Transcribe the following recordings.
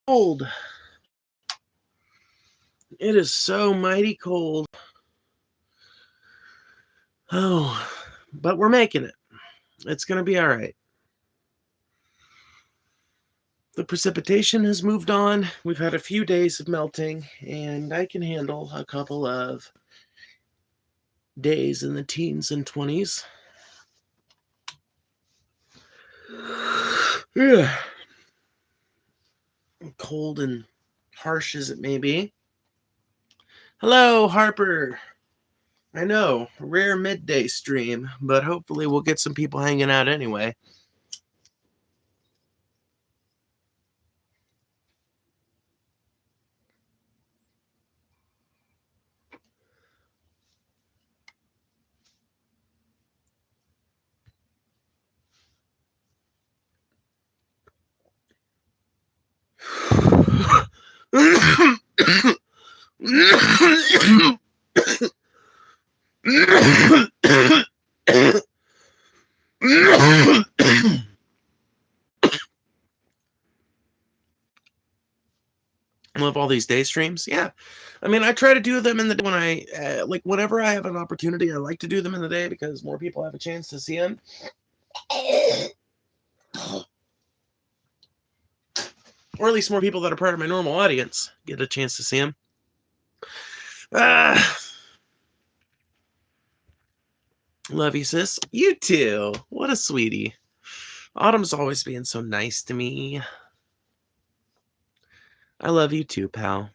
cold. It is so mighty cold. Oh, but we're making it. It's going to be all right. The precipitation has moved on. We've had a few days of melting, and I can handle a couple of days in the teens and 20s. Yeah. Cold and harsh as it may be. Hello, Harper. I know, rare midday stream, but hopefully we'll get some people hanging out anyway. Love all these day streams. Yeah, I mean, I try to do them in the day when I like whenever I have an opportunity. I like to do them in the day because more people have a chance to see them. Or at least more people that are part of my normal audience get a chance to see them. Love you, sis. You too. What a sweetie. Autumn's always being so nice to me. I love you too, pal.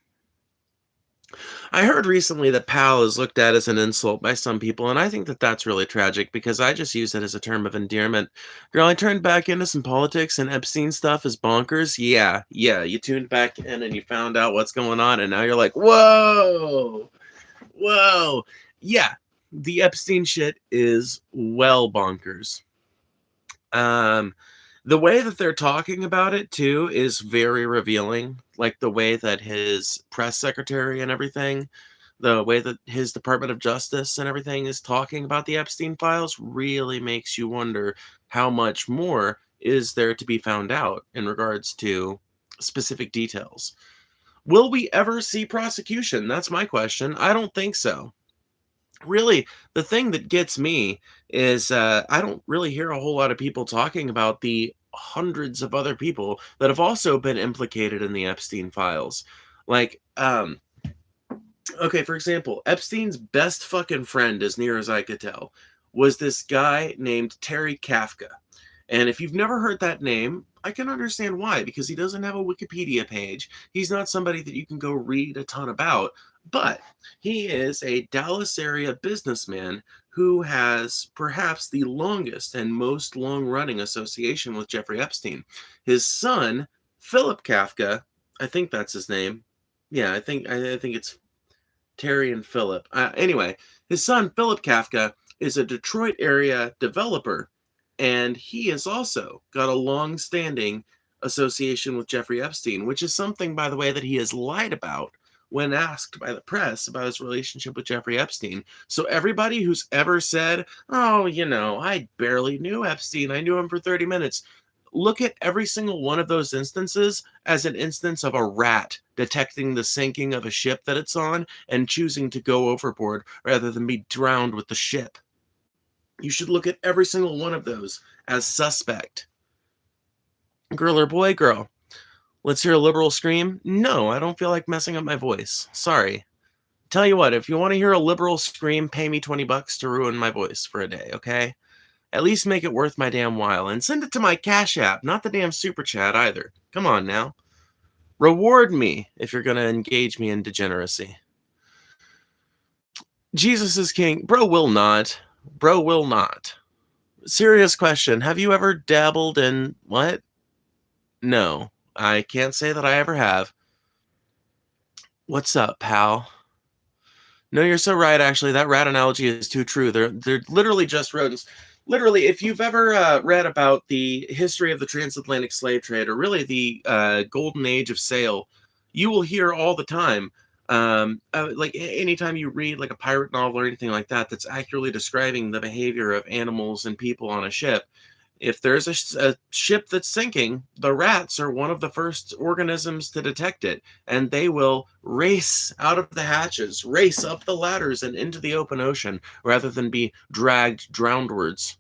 I heard recently that pal is looked at as an insult by some people, and I think that that's really tragic because I just use it as a term of endearment. Girl, I turned back into some politics and Epstein stuff is bonkers. Yeah, you tuned back in and you found out what's going on, and now you're like, whoa. Yeah, the Epstein shit is well bonkers. The way that they're talking about it too is very revealing. Like the way that his press secretary and everything, the way that his Department of Justice and everything is talking about the Epstein files really makes you wonder how much more is there to be found out in regards to specific details. Will we ever see prosecution? That's my question. I don't think so. Really, the thing that gets me is I don't really hear a whole lot of people talking about the hundreds of other people that have also been implicated in the Epstein files. Like, okay, for example, Epstein's best fucking friend, as near as I could tell, was this guy named Terry Kafka. And if you've never heard that name, I can understand why, because he doesn't have a Wikipedia page. He's not somebody that you can go read a ton about, but he is a Dallas area businessman who has perhaps the longest and most long-running association with Jeffrey Epstein. His son, Philip Kafka, I think that's his name. Yeah, I think it's Terry and Philip. Anyway, his son, Philip Kafka, is a Detroit area developer, and he has also got a long-standing association with Jeffrey Epstein, which is something, by the way, that he has lied about when asked by the press about his relationship with Jeffrey Epstein. So everybody who's ever said, oh, I barely knew Epstein, I knew him for 30 minutes, look at every single one of those instances as an instance of a rat detecting the sinking of a ship that it's on and choosing to go overboard rather than be drowned with the ship. You should look at every single one of those as suspect. Girl or boy, girl. Let's hear a liberal scream. No, I don't feel like messing up my voice. Sorry. Tell you what, if you want to hear a liberal scream, pay me $20 to ruin my voice for a day, okay? At least make it worth my damn while. And send it to my Cash App, not the damn Super Chat either. Come on now. Reward me if you're going to engage me in degeneracy. Jesus is king. Bro will not. Bro will not. Serious question. Have you ever dabbled in what? No. I can't say that I ever have. What's up, pal? No, you're so right, actually. That rat analogy is too true. They're literally just rodents. Literally, if you've ever read about the history of the transatlantic slave trade, or really the golden age of sail, you will hear all the time, like anytime you read like a pirate novel or anything like that that's accurately describing the behavior of animals and people on a ship, If there's a ship that's sinking, the rats are one of the first organisms to detect it, and they will race out of the hatches, race up the ladders and into the open ocean rather than be dragged drownwards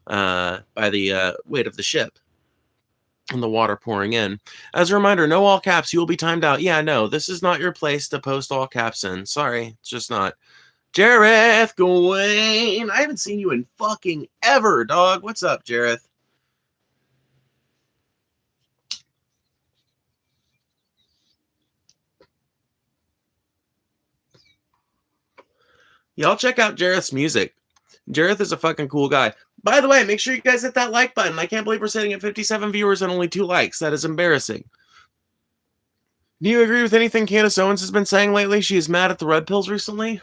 by the weight of the ship and the water pouring in. As a reminder, no all caps, you will be timed out. Yeah, no, this is not your place to post all caps in. Sorry, it's just not. Jareth Gawain, I haven't seen you in fucking ever, dog. What's up, Jareth? Y'all check out Jareth's music. Jareth is a fucking cool guy. By the way, make sure you guys hit that like button. I can't believe we're sitting at 57 viewers and only 2 likes. That is embarrassing. Do you agree with anything Candace Owens has been saying lately? She is mad at the red pills recently.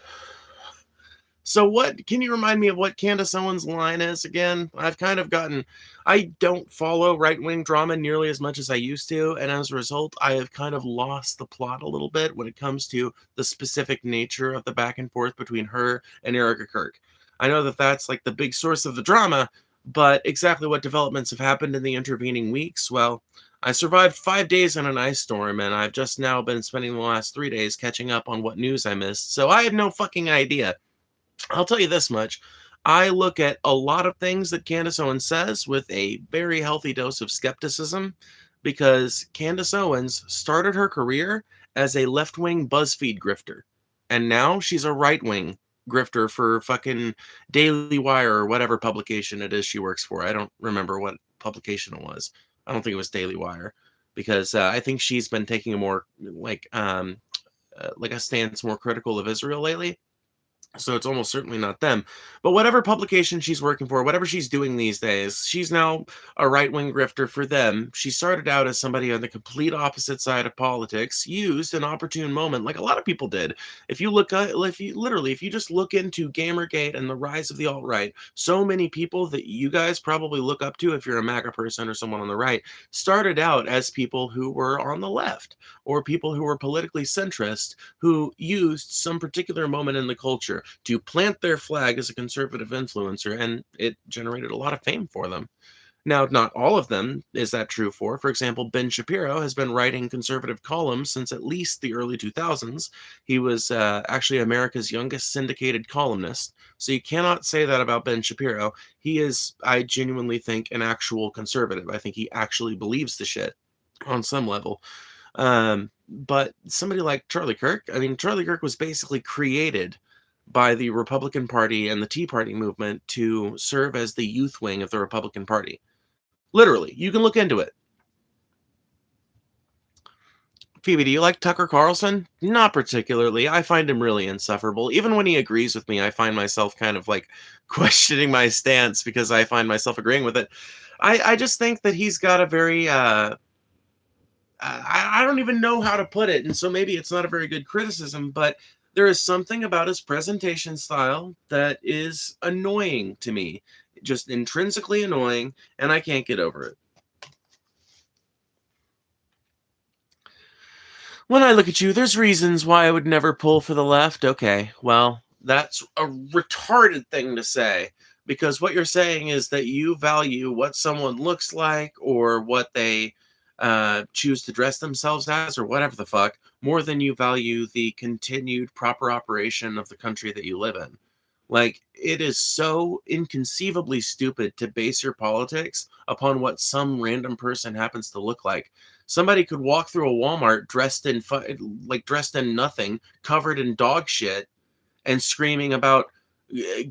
So what, can you remind me of what Candace Owens' line is again? I don't follow right-wing drama nearly as much as I used to, and as a result, I have kind of lost the plot a little bit when it comes to the specific nature of the back and forth between her and Erica Kirk. I know that that's like the big source of the drama, but exactly what developments have happened in the intervening weeks, well, I survived 5 days in an ice storm, and I've just now been spending the last 3 days catching up on what news I missed, so I have no fucking idea. I'll tell you this much. I look at a lot of things that Candace Owens says with a very healthy dose of skepticism because Candace Owens started her career as a left wing BuzzFeed grifter. And now she's a right wing grifter for fucking Daily Wire or whatever publication it is she works for. I don't remember what publication it was. I don't think it was Daily Wire because I think she's been taking a more like a stance more critical of Israel lately. So it's almost certainly not them. But whatever publication she's working for, whatever she's doing these days, she's now a right-wing grifter for them. She started out as somebody on the complete opposite side of politics, used an opportune moment, like a lot of people did. If you just look into Gamergate and the rise of the alt-right, so many people that you guys probably look up to if you're a MAGA person or someone on the right, started out as people who were on the left or people who were politically centrist who used some particular moment in the culture to plant their flag as a conservative influencer, and it generated a lot of fame for them. Now, not all of them is that true for. For example, Ben Shapiro has been writing conservative columns since at least the early 2000s. He was actually America's youngest syndicated columnist. So you cannot say that about Ben Shapiro. He is, I genuinely think, an actual conservative. I think he actually believes the shit on some level. But somebody like Charlie Kirk, I mean, Charlie Kirk was basically created by the Republican Party and the Tea Party movement to serve as the youth wing of the Republican Party. Literally, you can look into it. Phoebe, do you like Tucker Carlson? Not particularly. I find him really insufferable. Even when he agrees with me, I find myself kind of like questioning my stance because I find myself agreeing with it. I just think that he's got a very I don't even know how to put it, and so maybe it's not a very good criticism, but there is something about his presentation style that is annoying to me, just intrinsically annoying, and I can't get over it. When I look at you, there's reasons why I would never pull for the left. Okay, well, that's a retarded thing to say because what you're saying is that you value what someone looks like or what they choose to dress themselves as or whatever the fuck more than you value the continued proper operation of the country that you live in. Like, it is so inconceivably stupid to base your politics upon what some random person happens to look like. Somebody could walk through a Walmart dressed in nothing, covered in dog shit, and screaming about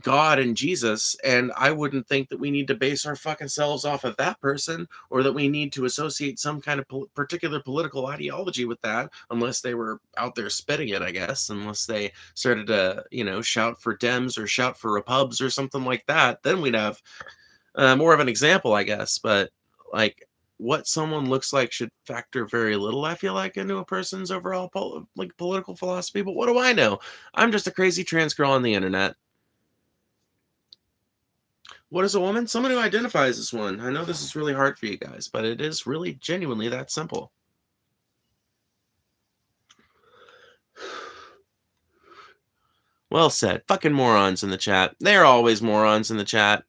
God and Jesus, and I wouldn't think that we need to base our fucking selves off of that person, or that we need to associate some kind of particular political ideology with that, unless they were out there spitting it, I guess, unless they started to, shout for Dems or shout for Repubs or something like that, then we'd have more of an example, I guess, but like, what someone looks like should factor very little, I feel like, into a person's overall political philosophy, but what do I know? I'm just a crazy trans girl on the internet. What is a woman? Someone who identifies as one. I know this is really hard for you guys, but it is really genuinely that simple. Well said. Fucking morons in the chat. They're always morons in the chat.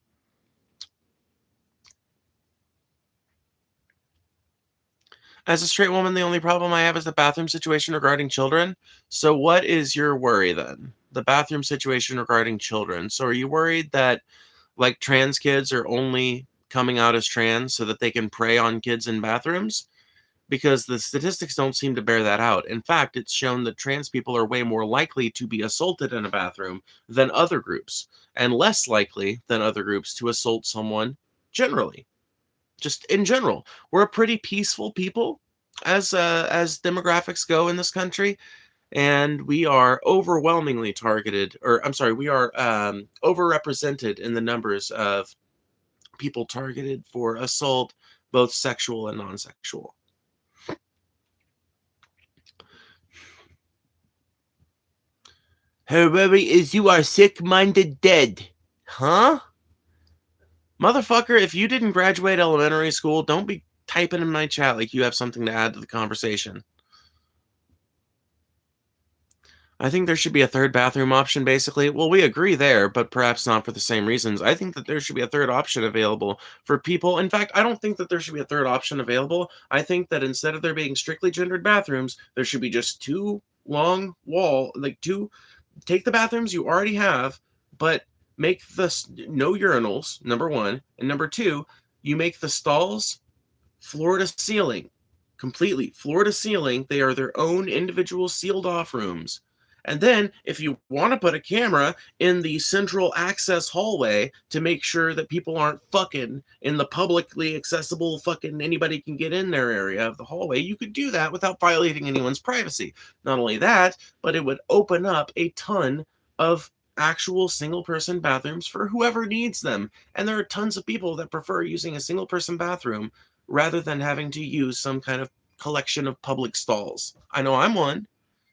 As a straight woman, the only problem I have is the bathroom situation regarding children. So what is your worry then? The bathroom situation regarding children. So are you worried that like trans kids are only coming out as trans so that they can prey on kids in bathrooms? Because the statistics don't seem to bear that out. In fact, it's shown that trans people are way more likely to be assaulted in a bathroom than other groups, and less likely than other groups to assault someone generally. Just in general, we're a pretty peaceful people as demographics go in this country, and we are overwhelmingly targeted, or I'm sorry, we are overrepresented in the numbers of people targeted for assault, both sexual and non-sexual. Her worry is you are sick-minded dead. Huh? Motherfucker, if you didn't graduate elementary school, don't be typing in my chat like you have something to add to the conversation. I think there should be a third bathroom option, basically. Well, we agree there, but perhaps not for the same reasons. I think that there should be a third option available for people. In fact, I don't think that there should be a third option available. I think that instead of there being strictly gendered bathrooms, there should be just two long wall, like two, take the bathrooms you already have, but make the no urinals, number one. And number two, you make the stalls floor to ceiling, completely floor to ceiling. They are their own individual sealed off rooms. And then, if you want to put a camera in the central access hallway to make sure that people aren't fucking in the publicly accessible fucking anybody can get in their area of the hallway, you could do that without violating anyone's privacy. Not only that, but it would open up a ton of actual single person bathrooms for whoever needs them. And there are tons of people that prefer using a single person bathroom rather than having to use some kind of collection of public stalls. I know I'm one.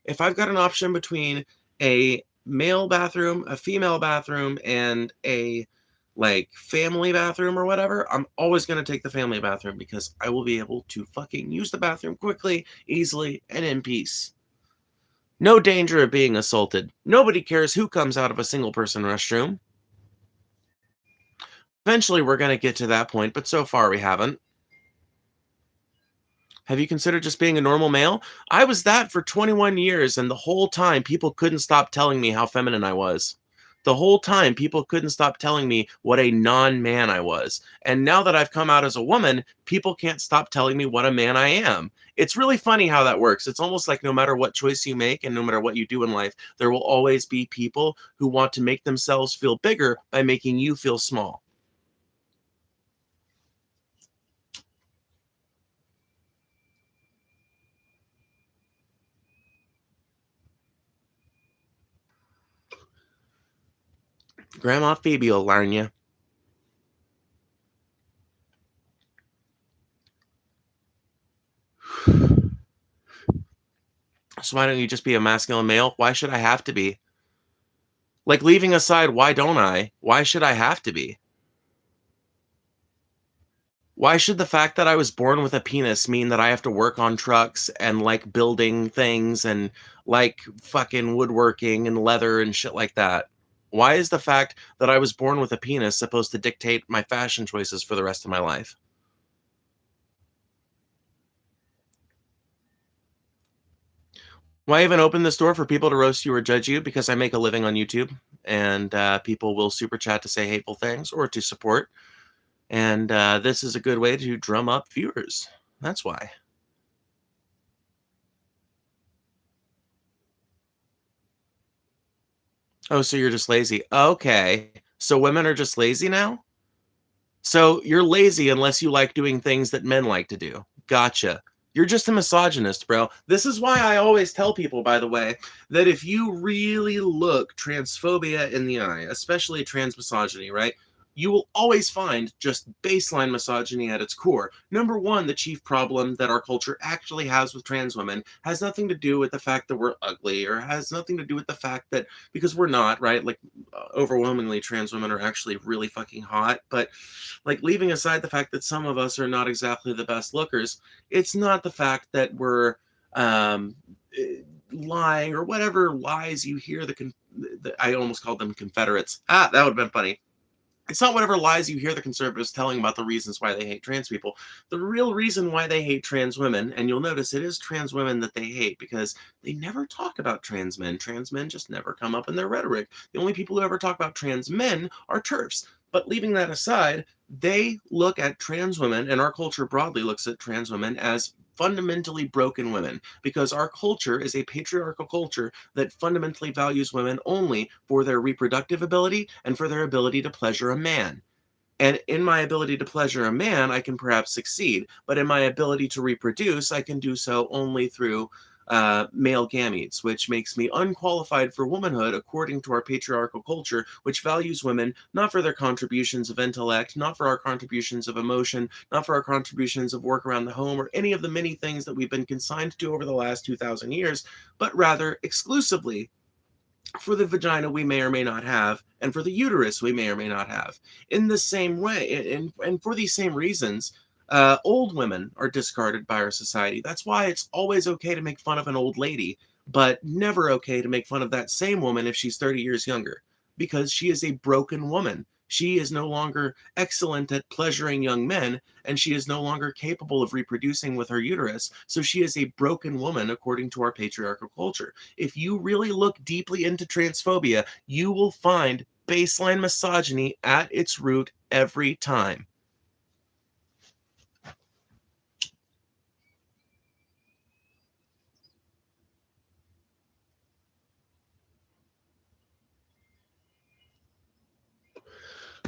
If I've got an option between a male bathroom, a female bathroom, and a like family bathroom or whatever, I'm always going to take the family bathroom because I will be able to fucking use the bathroom quickly, easily, and in peace. No danger of being assaulted. Nobody cares who comes out of a single person restroom. Eventually, we're going to get to that point, but so far we haven't. Have you considered just being a normal male? I was that for 21 years, and the whole time people couldn't stop telling me how feminine I was. The whole time people couldn't stop telling me what a non-man I was. And now that I've come out as a woman, people can't stop telling me what a man I am. It's really funny how that works. It's almost like no matter what choice you make and no matter what you do in life, there will always be people who want to make themselves feel bigger by making you feel small. Grandma Phoebe will learn you. So why don't you just be a masculine male? Why should I have to be? Like, leaving aside why don't I? Why should I have to be? Why should the fact that I was born with a penis mean that I have to work on trucks and like building things and like fucking woodworking and leather and shit like that? Why is the fact that I was born with a penis supposed to dictate my fashion choices for the rest of my life? Why even open this door for people to roast you or judge you? Because I make a living on YouTube, and people will super chat to say hateful things or to support. And this is a good way to drum up viewers. That's why. Oh, so you're just lazy. Okay. So women are just lazy now? So you're lazy unless you like doing things that men like to do. Gotcha. You're just a misogynist, bro. This is why I always tell people, by the way, that if you really look transphobia in the eye, especially trans misogyny, right? You will always find just baseline misogyny at its core. Number one, the chief problem that our culture actually has with trans women has nothing to do with the fact that we're ugly, or has nothing to do with the fact that, because we're not, right? Like, overwhelmingly, trans women are actually really fucking hot. But, like, leaving aside the fact that some of us are not exactly the best lookers, it's not the fact that we're um, lying or whatever lies you hear. I almost called them Confederates. That would have been funny. It's not whatever lies you hear the conservatives telling about the reasons why they hate trans people. The real reason why they hate trans women, and you'll notice it is trans women that they hate because they never talk about trans men. Trans men just never come up in their rhetoric. The only people who ever talk about trans men are TERFs. But leaving that aside, they look at trans women, and our culture broadly looks at trans women as fundamentally broken women because our culture is a patriarchal culture that fundamentally values women only for their reproductive ability and for their ability to pleasure a man. And in my ability to pleasure a man, I can perhaps succeed. But in my ability to reproduce, I can do so only through male gametes, which makes me unqualified for womanhood according to our patriarchal culture, which values women not for their contributions of intellect, not for our contributions of emotion, not for our contributions of work around the home, or any of the many things that we've been consigned to over the last 2,000 years, but rather exclusively for the vagina we may or may not have, and for the uterus we may or may not have. In the same way, and for these same reasons, old women are discarded by our society. That's why it's always okay to make fun of an old lady, but never okay to make fun of that same woman if she's 30 years younger, because she is a broken woman. She is no longer excellent at pleasuring young men, and she is no longer capable of reproducing with her uterus. So she is a broken woman according to our patriarchal culture. If you really look deeply into transphobia, you will find baseline misogyny at its root every time.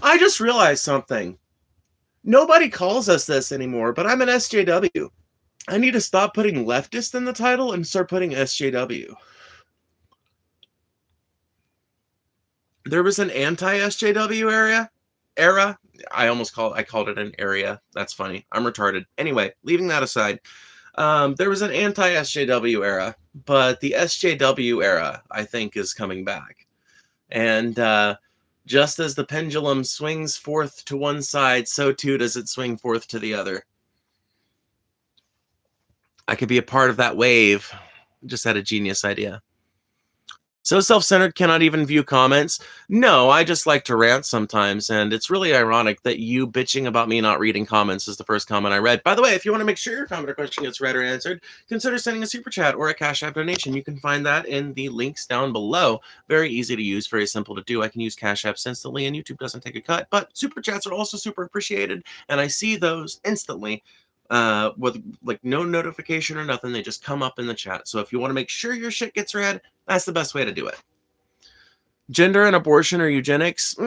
I just realized something. Nobody calls us this anymore, but I'm an SJW. I need to stop putting leftist in the title and start putting SJW. There was an anti-SJW era. I called it an area. That's funny. I'm retarded. Anyway, leaving that aside, there was an anti-SJW era, but the SJW era, I think, is coming back. And just as the pendulum swings forth to one side, so too does it swing forth to the other. I could be a part of that wave. Just had a genius idea. So self-centered, cannot even view comments? No, I just like to rant sometimes, and it's really ironic that you bitching about me not reading comments is the first comment I read. By the way, if you want to make sure your comment or question gets read or answered, consider sending a super chat or a Cash App donation. You can find that in the links down below. Very easy to use, very simple to do. I can use Cash Apps instantly, and YouTube doesn't take a cut, but super chats are also super appreciated, and I see those instantly. With like no notification or nothing, they just come up in the chat. So if you want to make sure your shit gets read, that's the best way to do it. Gender and abortion or eugenics? I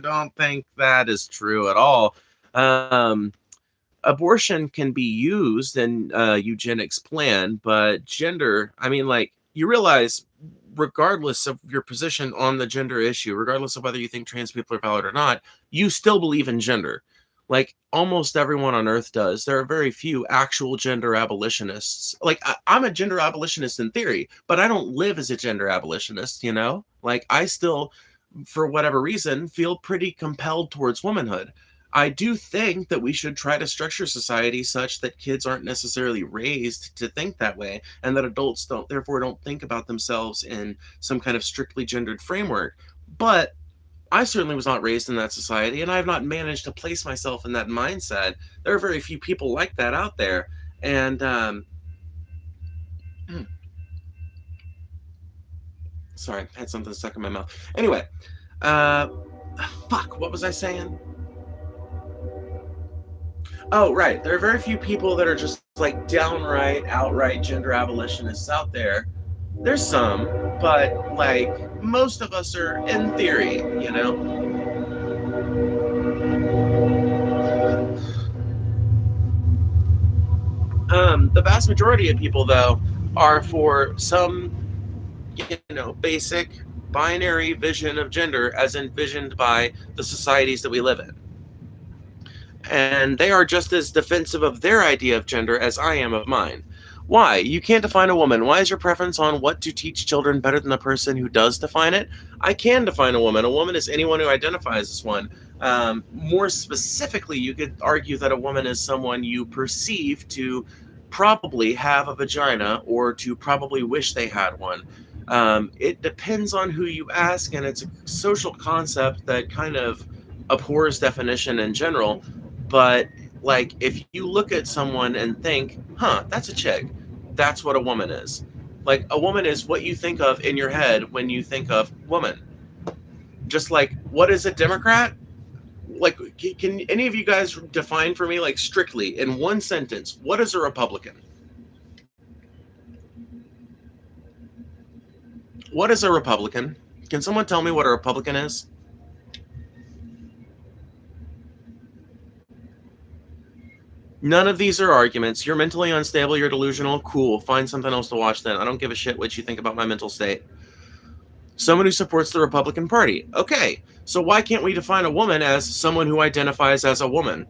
don't think that is true at all. Abortion can be used in eugenics plan, but gender, I mean, like, you realize, regardless of your position on the gender issue, regardless of whether you think trans people are valid or not, you still believe in gender. Like almost everyone on earth does. There are very few actual gender abolitionists. Like I'm a gender abolitionist in theory, but I don't live as a gender abolitionist, you know? Like I still, for whatever reason, feel pretty compelled towards womanhood. I do think that we should try to structure society such that kids aren't necessarily raised to think that way, and that adults don't think about themselves in some kind of strictly gendered framework. But I certainly was not raised in that society, and I have not managed to place myself in that mindset. There are very few people like that out there. And sorry, I had something stuck in my mouth. Anyway, fuck, what was I saying? Oh, right. There are very few people that are just like downright, outright gender abolitionists out there. There's some, but like most of us are in theory, you know? The vast majority of people, though, are for some, basic binary vision of gender as envisioned by the societies that we live in. And they are just as defensive of their idea of gender as I am of mine. Why? You can't define a woman. Why is your preference on what to teach children better than the person who does define it? I can define a woman. A woman is anyone who identifies as one. More specifically, you could argue that a woman is someone you perceive to probably have a vagina or to probably wish they had one. It depends on who you ask, and it's a social concept that kind of abhors definition in general. But like, if you look at someone and think, huh, that's a chick, that's what a woman is. Like, a woman is what you think of in your head when you think of woman. Just like, what is a Democrat? Like, can any of you guys define for me, like, strictly in one sentence, what is a Republican? What is a Republican? Can someone tell me what a Republican is? None of these are arguments. You're mentally unstable, you're delusional. Cool. Find something else to watch then. I don't give a shit what you think about my mental state. Someone who supports the Republican Party. Okay. So why can't we define a woman as someone who identifies as a woman?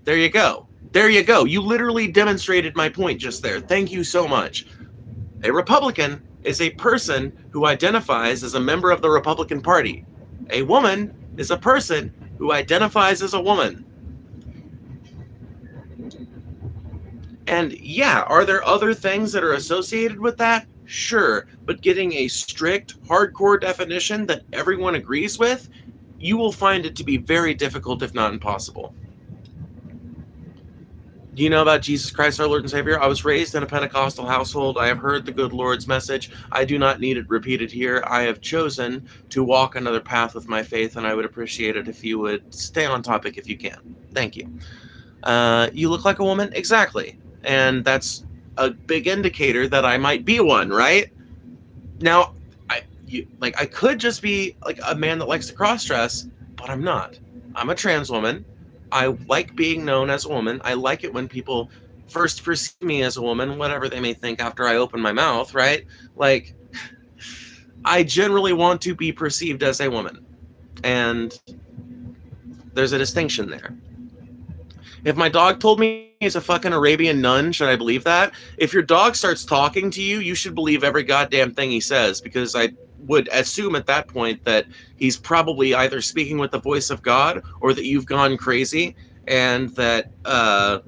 There you go. There you go. You literally demonstrated my point just there. Thank you so much. A Republican is a person who identifies as a member of the Republican Party. A woman is a person who identifies as a woman. And yeah, are there other things that are associated with that? Sure, but getting a strict, hardcore definition that everyone agrees with, you will find it to be very difficult, if not impossible. Do you know about Jesus Christ, our Lord and Savior? I was raised in a Pentecostal household. I have heard the good Lord's message. I do not need it repeated here. I have chosen to walk another path with my faith, and I would appreciate it if you would stay on topic if you can. Thank you. You look like a woman? Exactly. And that's a big indicator that I might be one, right? Now, I could just be like a man that likes to cross-dress, but I'm not. I'm a trans woman. I like being known as a woman. I like it when people first perceive me as a woman, whatever they may think after I open my mouth, right? Like, I generally want to be perceived as a woman. And there's a distinction there. If my dog told me he's a fucking Arabian nun, should I believe that? If your dog starts talking to you, you should believe every goddamn thing he says, because I would assume at that point that he's probably either speaking with the voice of God or that you've gone crazy, and that, I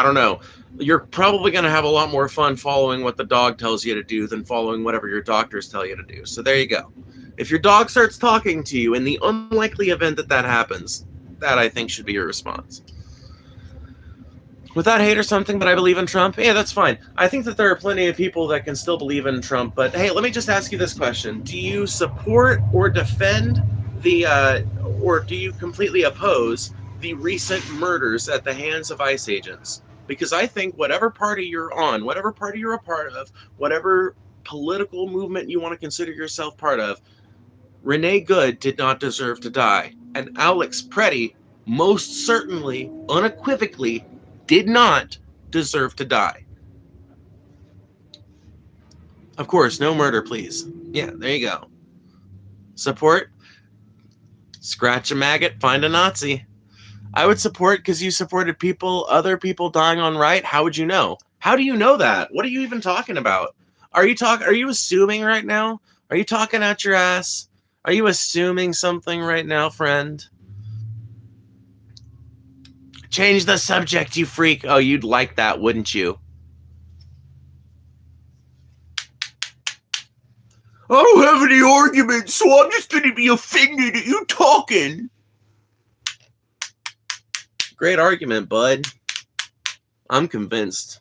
don't know. You're probably going to have a lot more fun following what the dog tells you to do than following whatever your doctors tell you to do. So there you go. If your dog starts talking to you, in the unlikely event that that happens, that I think should be your response. Without hate or something, but I believe in Trump. Yeah, that's fine. I think that there are plenty of people that can still believe in Trump. But hey, let me just ask you this question. Do you support or defend or do you completely oppose the recent murders at the hands of ICE agents? Because I think whatever party you're on, whatever party you're a part of, whatever political movement you want to consider yourself part of, Renee Good did not deserve to die. And Alex Preddy most certainly, unequivocally, did not deserve to die. Of course, no murder, please. Yeah, there you go. Support? Scratch a maggot, find a Nazi. I would support because you supported other people dying on right. How would you know? How do you know that? What are you even talking about? Are you assuming right now? Are you talking out your ass? Are you assuming something right now, friend? Change the subject, you freak. Oh, you'd like that, wouldn't you? I don't have any arguments, so I'm just going to be offended at you talking. Great argument, bud. I'm convinced.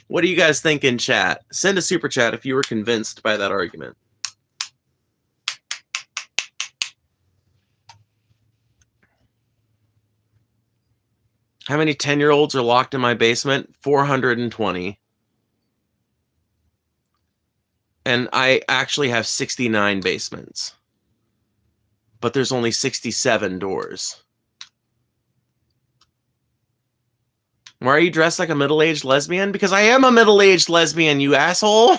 What do you guys think in chat? Send a super chat if you were convinced by that argument. How many 10-year-olds are locked in my basement? 420. And I actually have 69 basements. But there's only 67 doors. Why are you dressed like a middle-aged lesbian? Because I am a middle-aged lesbian, you asshole.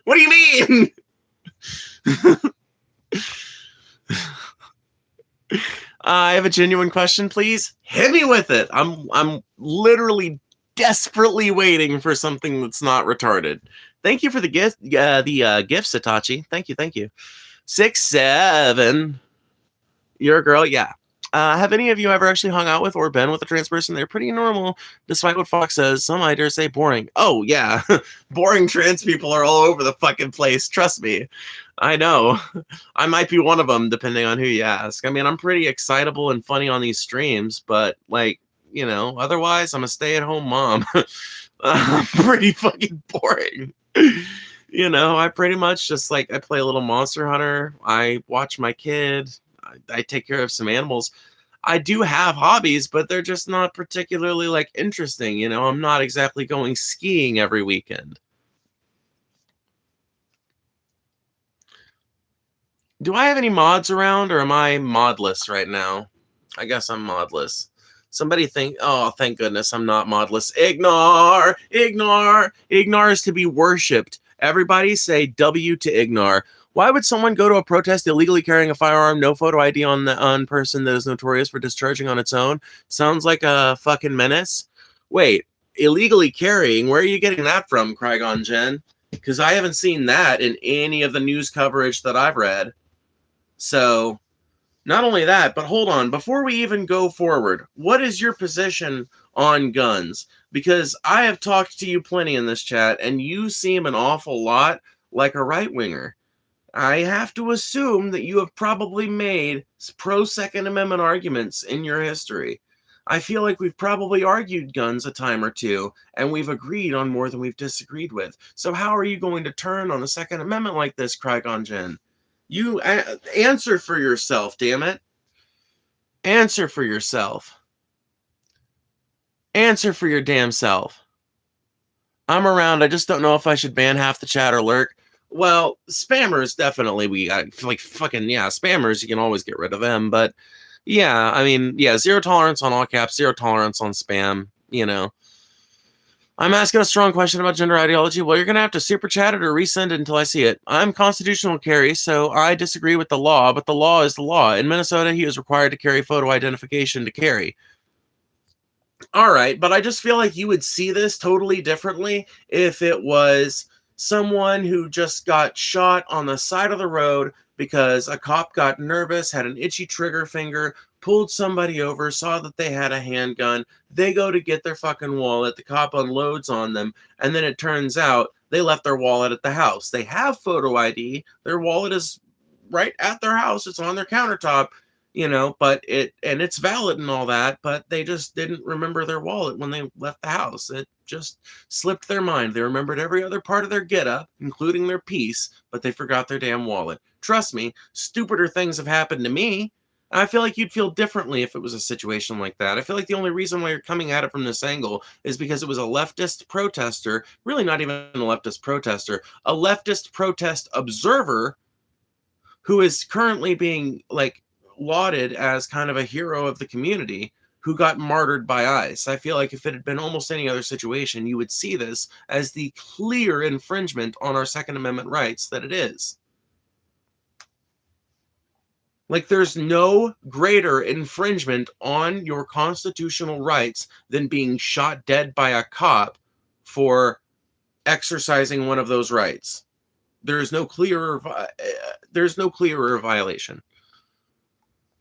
What do you mean? I have a genuine question, please. Hit me with it. I'm literally desperately waiting for something that's not retarded. Thank you for the gift, gift, Satachi. Thank you. 6-7. You're a girl, yeah. Have any of you ever actually hung out with or been with a trans person? They're pretty normal, despite what Fox says. Some I dare say boring. Oh, yeah. Boring trans people are all over the fucking place. Trust me. I know. I might be one of them, depending on who you ask. I mean, I'm pretty excitable and funny on these streams, but, like, you know, otherwise, I'm a stay-at-home mom. I'm pretty fucking boring. You know, I pretty much just, like, I play a little Monster Hunter. I watch my kid. I take care of some animals. I do have hobbies, but they're just not particularly like interesting. You know, I'm not exactly going skiing every weekend. Do I have any mods around, or am I modless right now? I guess I'm modless. Somebody think, oh, thank goodness I'm not modless. Ignore, ignore, ignore is to be worshipped. Everybody say W to ignore. Why would someone go to a protest illegally carrying a firearm, no photo ID on person that is notorious for discharging on its own? Sounds like a fucking menace. Wait, illegally carrying? Where are you getting that from, Crygon Jen? Because I haven't seen that in any of the news coverage that I've read. So, not only that, but hold on. Before we even go forward, what is your position on guns? Because I have talked to you plenty in this chat, and you seem an awful lot like a right-winger. I have to assume that you have probably made pro-Second Amendment arguments in your history. I feel like we've probably argued guns a time or two, and we've agreed on more than we've disagreed with. So how are you going to turn on the Second Amendment like this, Crygon Jen? You answer for yourself, damn it. Answer for yourself. Answer for your damn self. I'm around. I just don't know if I should ban half the chat or lurk. Well, spammers, definitely. We got, like, fucking, yeah, spammers, you can always get rid of them. But, yeah, I mean, yeah, zero tolerance on all caps, zero tolerance on spam, you know. I'm asking a strong question about gender ideology. Well, you're going to have to super chat it or resend it until I see it. I'm constitutional carry, so I disagree with the law, but the law is the law. In Minnesota, he is required to carry photo identification to carry. All right, but I just feel like you would see this totally differently if it was someone who just got shot on the side of the road because a cop got nervous, had an itchy trigger finger, pulled somebody over, saw that they had a handgun. They go to get their fucking wallet. The cop unloads on them, and then it turns out they left their wallet at the house. They have photo ID. Their wallet is right at their house. It's on their countertop, you know, but it's valid and all that, but they just didn't remember their wallet when they left the house. It just slipped their mind. They remembered every other part of their get-up, including their piece, but they forgot their damn wallet. Trust me, stupider things have happened to me. I feel like you'd feel differently if it was a situation like that. I feel like the only reason why you're coming at it from this angle is because it was a leftist protester, really not even a leftist protester, a leftist protest observer who is currently being, like, lauded as kind of a hero of the community who got martyred by ICE. I feel like if it had been almost any other situation, you would see this as the clear infringement on our Second Amendment rights that it is. Like, there's no greater infringement on your constitutional rights than being shot dead by a cop for exercising one of those rights. There's no clearer violation.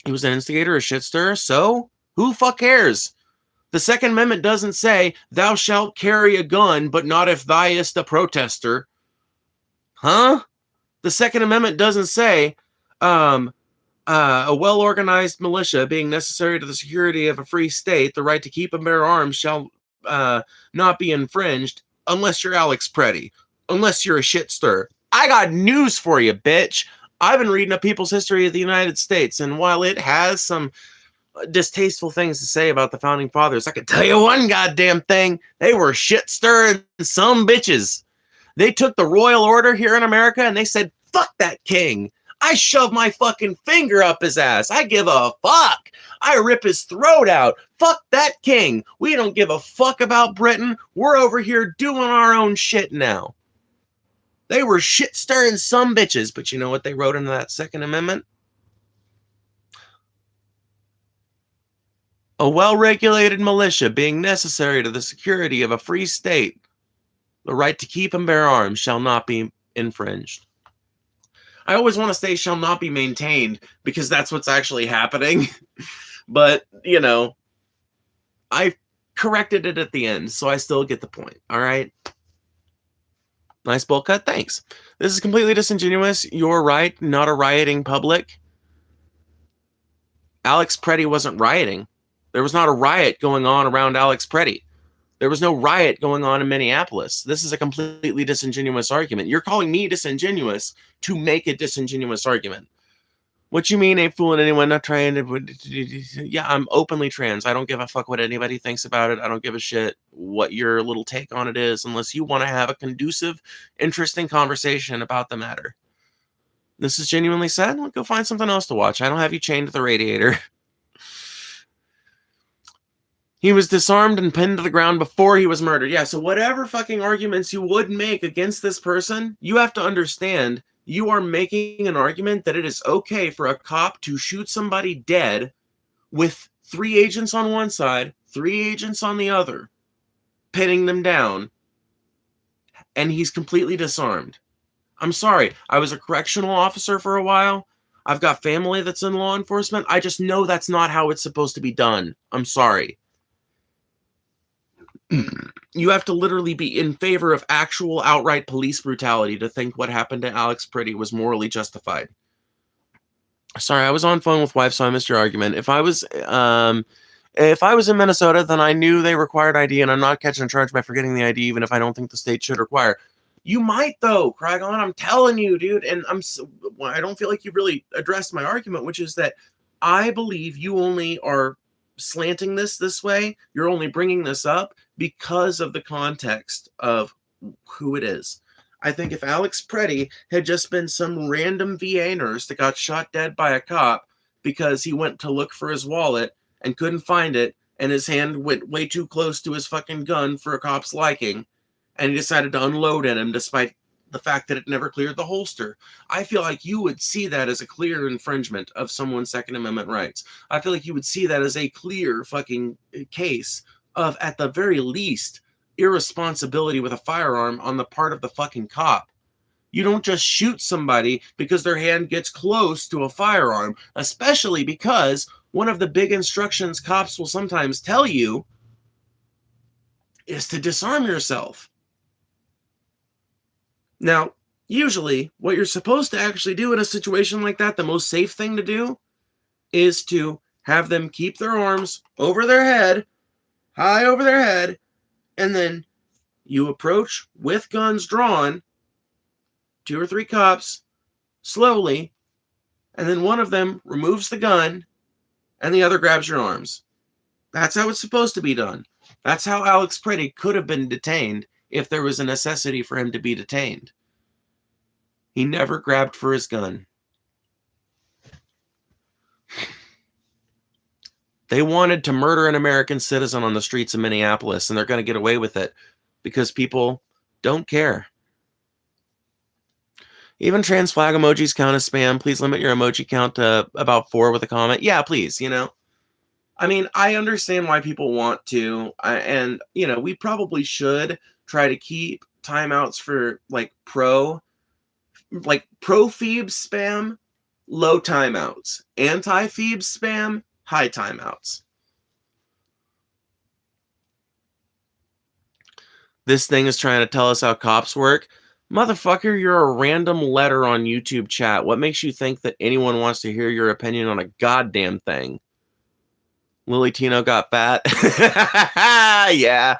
He was an instigator, a shit stirrer, so who fuck cares? The Second Amendment doesn't say, thou shalt carry a gun, but not if thou'st a protester. Huh? The Second Amendment doesn't say, a well-organized militia being necessary to the security of a free state, the right to keep and bear arms shall not be infringed unless you're Alex Preddy, unless you're a shit stirrer. I got news for you, bitch. I've been reading up people's history of the United States, and while it has some distasteful things to say about the founding fathers, I can tell you one goddamn thing. They were shit-stirring some bitches. They took the royal order here in America, and they said, fuck that king. I shove my fucking finger up his ass. I give a fuck. I rip his throat out. Fuck that king. We don't give a fuck about Britain. We're over here doing our own shit now. They were shit-stirring some bitches, but you know what they wrote into that Second Amendment? A well-regulated militia being necessary to the security of a free state, the right to keep and bear arms shall not be infringed. I always want to say shall not be maintained because that's what's actually happening. But, you know, I corrected it at the end, so I still get the point. All right. Nice bowl cut. Thanks. This is completely disingenuous. You're right. Not a rioting public. Alex Preddy wasn't rioting. There was not a riot going on around Alex Preddy. There was no riot going on in Minneapolis. This is a completely disingenuous argument. You're calling me disingenuous to make a disingenuous argument. What you mean ain't fooling anyone, not trying to... Yeah, I'm openly trans. I don't give a fuck what anybody thinks about it. I don't give a shit what your little take on it is, unless you want to have a conducive, interesting conversation about the matter. This is genuinely sad. Well, go find something else to watch. I don't have you chained to the radiator. He was disarmed and pinned to the ground before he was murdered. Yeah, so whatever fucking arguments you would make against this person, you have to understand you are making an argument that it is okay for a cop to shoot somebody dead with 3 agents on one side, 3 agents on the other, pinning them down, and he's completely disarmed. I'm sorry, I was a correctional officer for a while. I've got family that's in law enforcement. I just know that's not how it's supposed to be done. I'm sorry. You have to literally be in favor of actual outright police brutality to think what happened to Alex Preddy was morally justified. Sorry, I was on phone with wife, so I missed your argument. If I was in Minnesota, then I knew they required ID, and I'm not catching a charge by forgetting the ID, even if I don't think the state should require. You might, though, Cragon. I'm telling you, dude. And I don't feel like you've really addressed my argument, which is that I believe you only are slanting this way. You're only bringing this up because of the context of who it is. I think if Alex Preddy had just been some random VA nurse that got shot dead by a cop because he went to look for his wallet and couldn't find it, and his hand went way too close to his fucking gun for a cop's liking, and he decided to unload at him despite the fact that it never cleared the holster, I feel like you would see that as a clear infringement of someone's Second Amendment rights. I feel like you would see that as a clear fucking case of, at the very least, irresponsibility with a firearm on the part of the fucking cop. You don't just shoot somebody because their hand gets close to a firearm, especially because one of the big instructions cops will sometimes tell you is to disarm yourself. Now, usually, what you're supposed to actually do in a situation like that, the most safe thing to do, is to have them keep their arms over their head, high over their head, and then you approach with guns drawn, 2 or 3 cops, slowly, and then one of them removes the gun, and the other grabs your arms. That's how it's supposed to be done. That's how Alex Preddy could have been detained if there was a necessity for him to be detained. He never grabbed for his gun. They wanted to murder an American citizen on the streets of Minneapolis, and they're going to get away with it because people don't care. Even trans flag emojis count as spam. Please limit your emoji count to about 4 with a comment. Yeah, please, I mean, I understand why people want to, and, we probably should try to keep timeouts for, pro-feeb spam, low timeouts. Anti-feeb spam, high timeouts. This thing is trying to tell us how cops work. Motherfucker, you're a random letter on YouTube chat. What makes you think that anyone wants to hear your opinion on a goddamn thing? Lily Tino got fat. Yeah.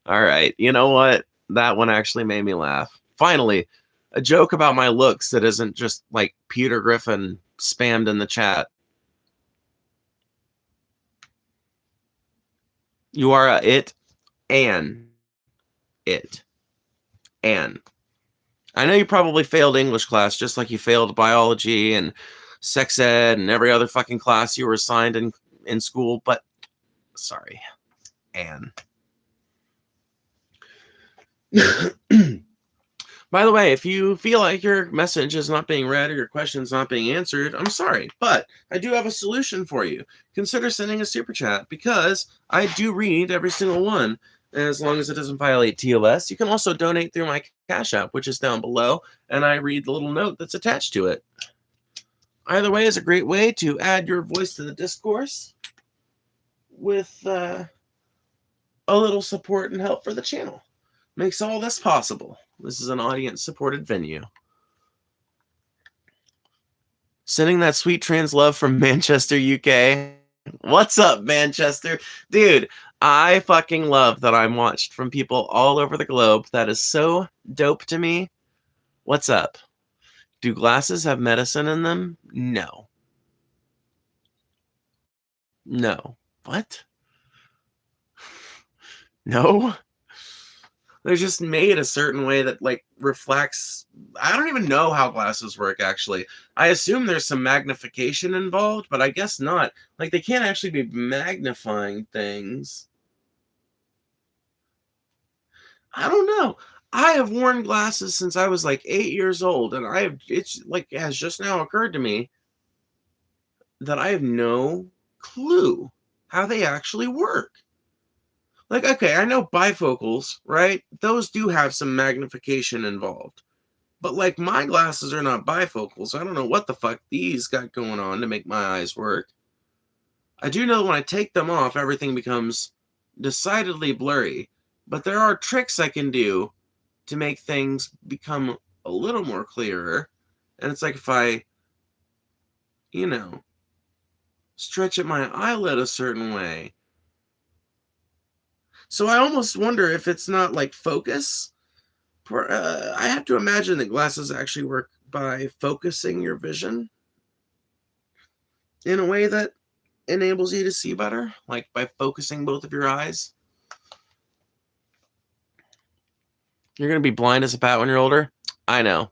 All right. You know what? That one actually made me laugh. Finally, a joke about my looks that isn't just like Peter Griffin spammed in the chat. You are a it. Anne. I know you probably failed English class just like you failed biology and sex ed and every other fucking class you were assigned in school, but sorry, Anne. By the way, if you feel like your message is not being read or your question is not being answered, I'm sorry, but I do have a solution for you. Consider sending a super chat because I do read every single one. As long as it doesn't violate TOS. You can also donate through my Cash App, which is down below, and I read the little note that's attached to it. Either way is a great way to add your voice to the discourse with a little support and help for the channel. Makes all this possible. This is an audience-supported venue. Sending that sweet trans love from Manchester, UK. What's up, Manchester? Dude, I fucking love that I'm watched from people all over the globe. That is so dope to me. What's up? Do glasses have medicine in them? No. No. What? No? They're just made a certain way that, like, reflects... I don't even know how glasses work, actually. I assume there's some magnification involved, but I guess not. Like, they can't actually be magnifying things. I don't know. I have worn glasses since I was, like, 8 years old, and it's, like, it has just now occurred to me that I have no clue how they actually work. Like, okay, I know bifocals, right? Those do have some magnification involved. But, like, my glasses are not bifocals. I don't know what the fuck these got going on to make my eyes work. I do know when I take them off, everything becomes decidedly blurry. But there are tricks I can do to make things become a little more clearer. And it's like if I, you know, stretch at my eyelid a certain way. So I almost wonder if it's not like focus. I have to imagine that glasses actually work by focusing your vision in a way that enables you to see better, like by focusing both of your eyes. You're going to be blind as a bat when you're older? I know.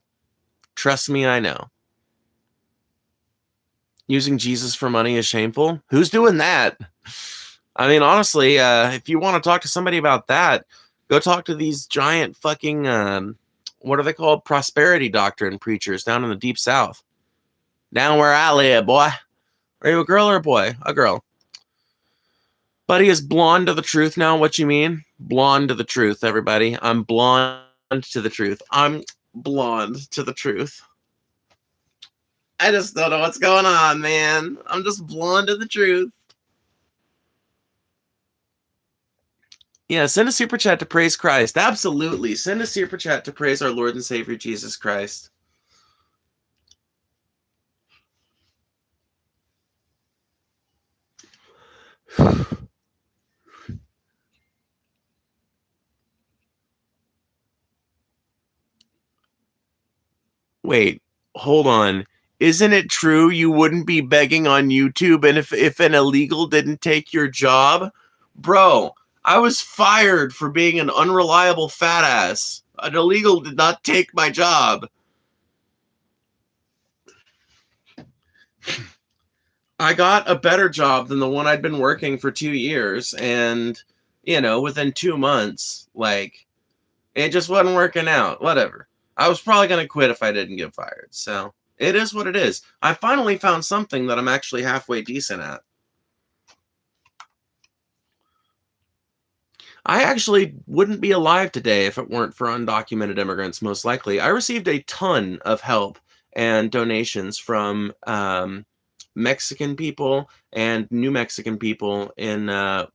Trust me, I know. Using Jesus for money is shameful? Who's doing that? I mean, honestly, if you want to talk to somebody about that, go talk to these giant fucking, what are they called? Prosperity doctrine preachers down in the deep south. Down where I live, boy. Are you a girl or a boy? A girl. Buddy is blonde to the truth now. What you mean? Blonde to the truth, everybody. I'm blonde to the truth. I'm blonde to the truth. I just don't know what's going on, man. I'm just blonde to the truth. Yeah, send a super chat to praise Christ. Absolutely. Send a super chat to praise our Lord and Savior Jesus Christ. Wait, hold on. Isn't it true you wouldn't be begging on YouTube and if an illegal didn't take your job? Bro, I was fired for being an unreliable fat ass. An illegal did not take my job. I got a better job than the one I'd been working for 2 years, and, you know, within 2 months, like, it just wasn't working out. Whatever. I was probably going to quit if I didn't get fired, so it is what it is. I finally found something that I'm actually halfway decent at. I actually wouldn't be alive today if it weren't for undocumented immigrants, most likely. I received a ton of help and donations from Mexican people and New Mexican people in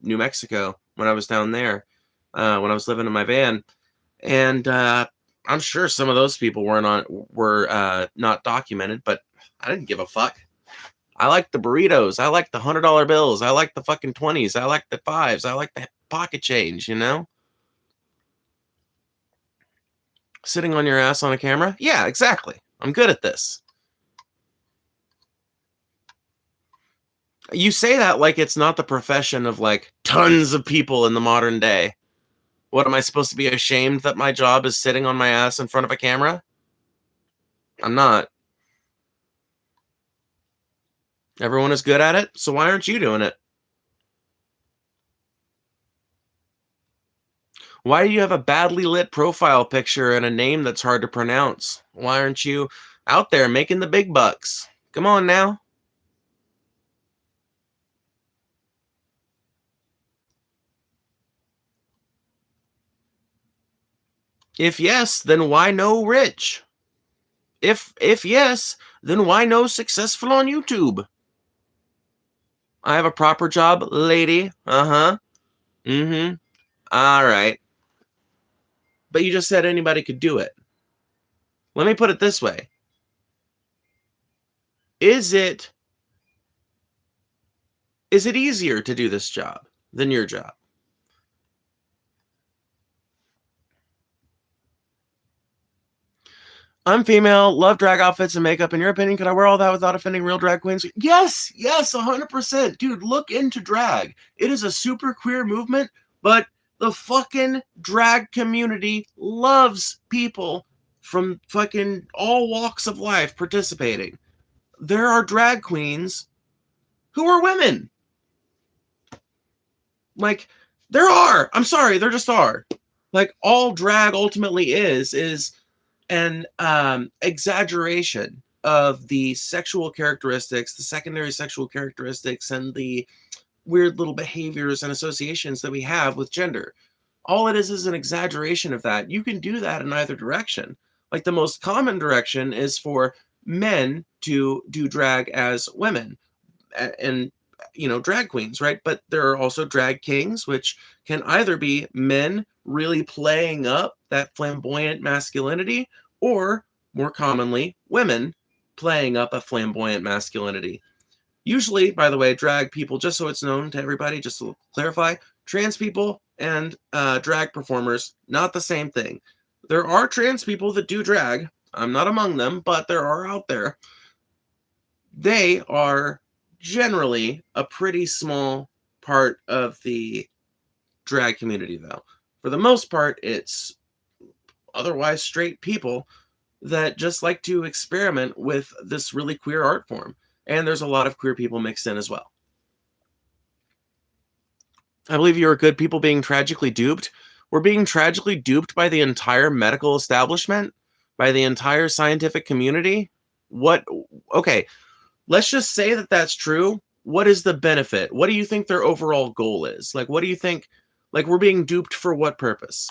New Mexico when I was down there, when I was living in my van. And I'm sure some of those people were not documented, but I didn't give a fuck. I like the burritos. I like the $100 bills. I like the fucking 20s. I like the 5s. I like the pocket change, you know? Sitting on your ass on a camera? Yeah, exactly. I'm good at this. You say that like it's not the profession of, like, tons of people in the modern day. What, am I supposed to be ashamed that my job is sitting on my ass in front of a camera? I'm not. Everyone is good at it, so why aren't you doing it? Why do you have a badly lit profile picture and a name that's hard to pronounce? Why aren't you out there making the big bucks? Come on now. If yes, then why no rich? If yes, then why no successful on YouTube? I have a proper job, lady. Uh-huh. Mm-hmm. All right. But you just said anybody could do it. Let me put it this way. Is it easier to do this job than your job? I'm female, love drag outfits and makeup. In your opinion, could I wear all that without offending real drag queens? Yes, 100%. Dude, look into drag. It is a super queer movement, but the fucking drag community loves people from fucking all walks of life participating. There are drag queens who are women. Like, there are. I'm sorry, there just are. Like, all drag ultimately is an exaggeration of the sexual characteristics, the secondary sexual characteristics, and the weird little behaviors and associations that we have with gender. All it is an exaggeration of that. You can do that in either direction. Like, the most common direction is for men to do drag as women and drag queens, right? But there are also drag kings, which can either be men really playing up that flamboyant masculinity, or more commonly women playing up a flamboyant masculinity. Usually, by the way, drag people, just so it's known to everybody, just to clarify, trans people and drag performers, not the same thing. There are trans people that do drag. I'm not among them, but there are out there. They are generally a pretty small part of the drag community, though. For the most part, it's otherwise straight people that just like to experiment with this really queer art form. And there's a lot of queer people mixed in as well. I believe you are good people being tragically duped. We're being tragically duped by the entire medical establishment, by the entire scientific community. What? Okay, let's just say that that's true. What is the benefit? What do you think their overall goal is? Like, what do you think? Like, we're being duped for what purpose?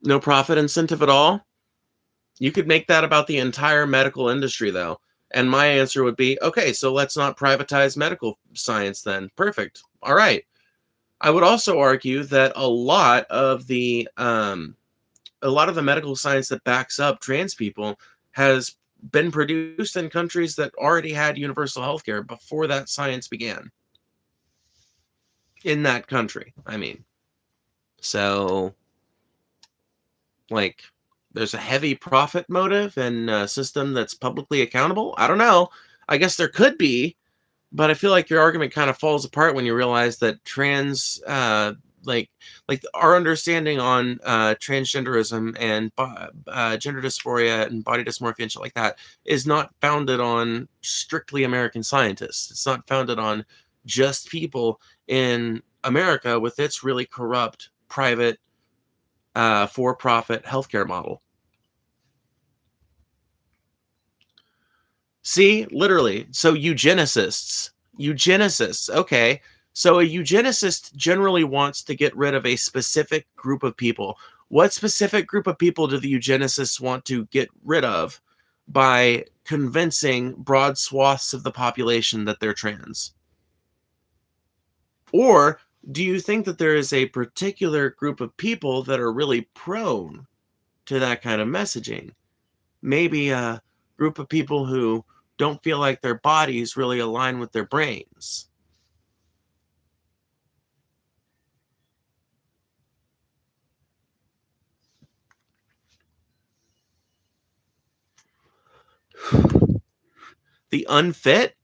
No profit incentive at all? You could make that about the entire medical industry, though. And my answer would be, okay, so let's not privatize medical science then. Perfect. All right. I would also argue that a lot of the medical science that backs up trans people has been produced in countries that already had universal healthcare before that science began. In that country, I mean. So, like, there's a heavy profit motive in a system that's publicly accountable. I don't know. I guess there could be, but I feel like your argument kind of falls apart when you realize that like our understanding on transgenderism and gender dysphoria and body dysmorphia and shit like that is not founded on strictly American scientists. It's not founded on just people in America with its really corrupt private for-profit healthcare model. See, literally. So eugenicists. Okay. So a eugenicist generally wants to get rid of a specific group of people. What specific group of people do the eugenicists want to get rid of by convincing broad swaths of the population that they're trans? Or do you think that there is a particular group of people that are really prone to that kind of messaging? Maybe a group of people who don't feel like their bodies really align with their brains. The unfit?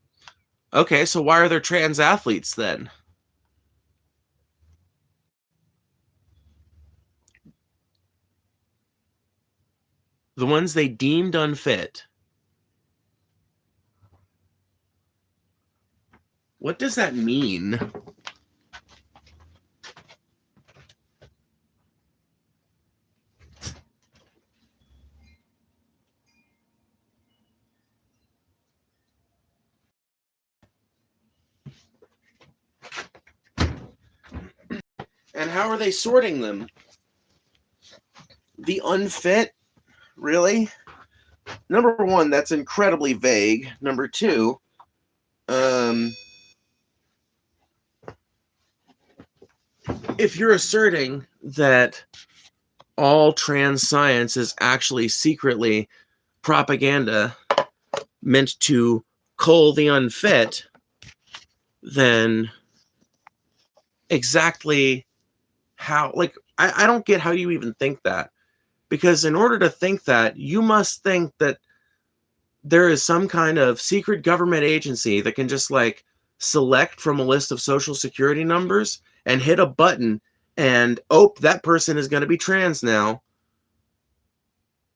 Okay, so why are there trans athletes then? The ones they deemed unfit. What does that mean? And how are they sorting them? The unfit? Really? Number one, that's incredibly vague. Number two, if you're asserting that all trans science is actually secretly propaganda meant to cull the unfit, then exactly how, like, I don't get how you even think that. Because in order to think that, you must think that there is some kind of secret government agency that can just like select from a list of social security numbers and hit a button and, oh, that person is going to be trans now.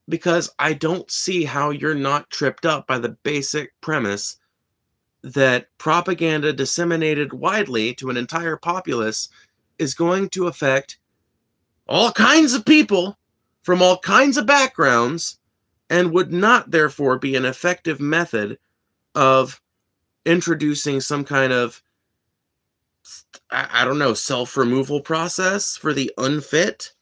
Because I don't see how you're not tripped up by the basic premise that propaganda disseminated widely to an entire populace is going to affect all kinds of people from all kinds of backgrounds and would not therefore be an effective method of introducing some kind of, I don't know, self-removal process for the unfit.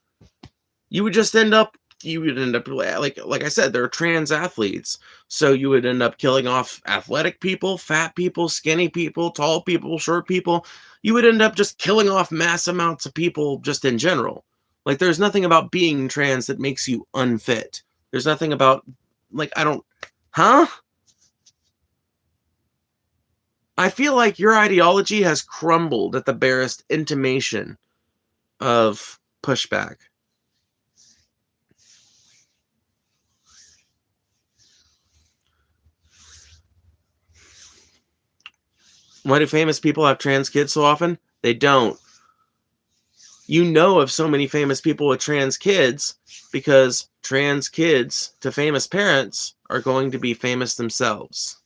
You would end up like I said, there are trans athletes, so you would end up killing off athletic people, fat people, skinny people, tall people, short people. You would end up just killing off mass amounts of people just in general. Like, there's nothing about being trans that makes you unfit. There's nothing about, like, I feel like your ideology has crumbled at the barest intimation of pushback. Why do famous people have trans kids so often? They don't. You know of so many famous people with trans kids because trans kids to famous parents are going to be famous themselves.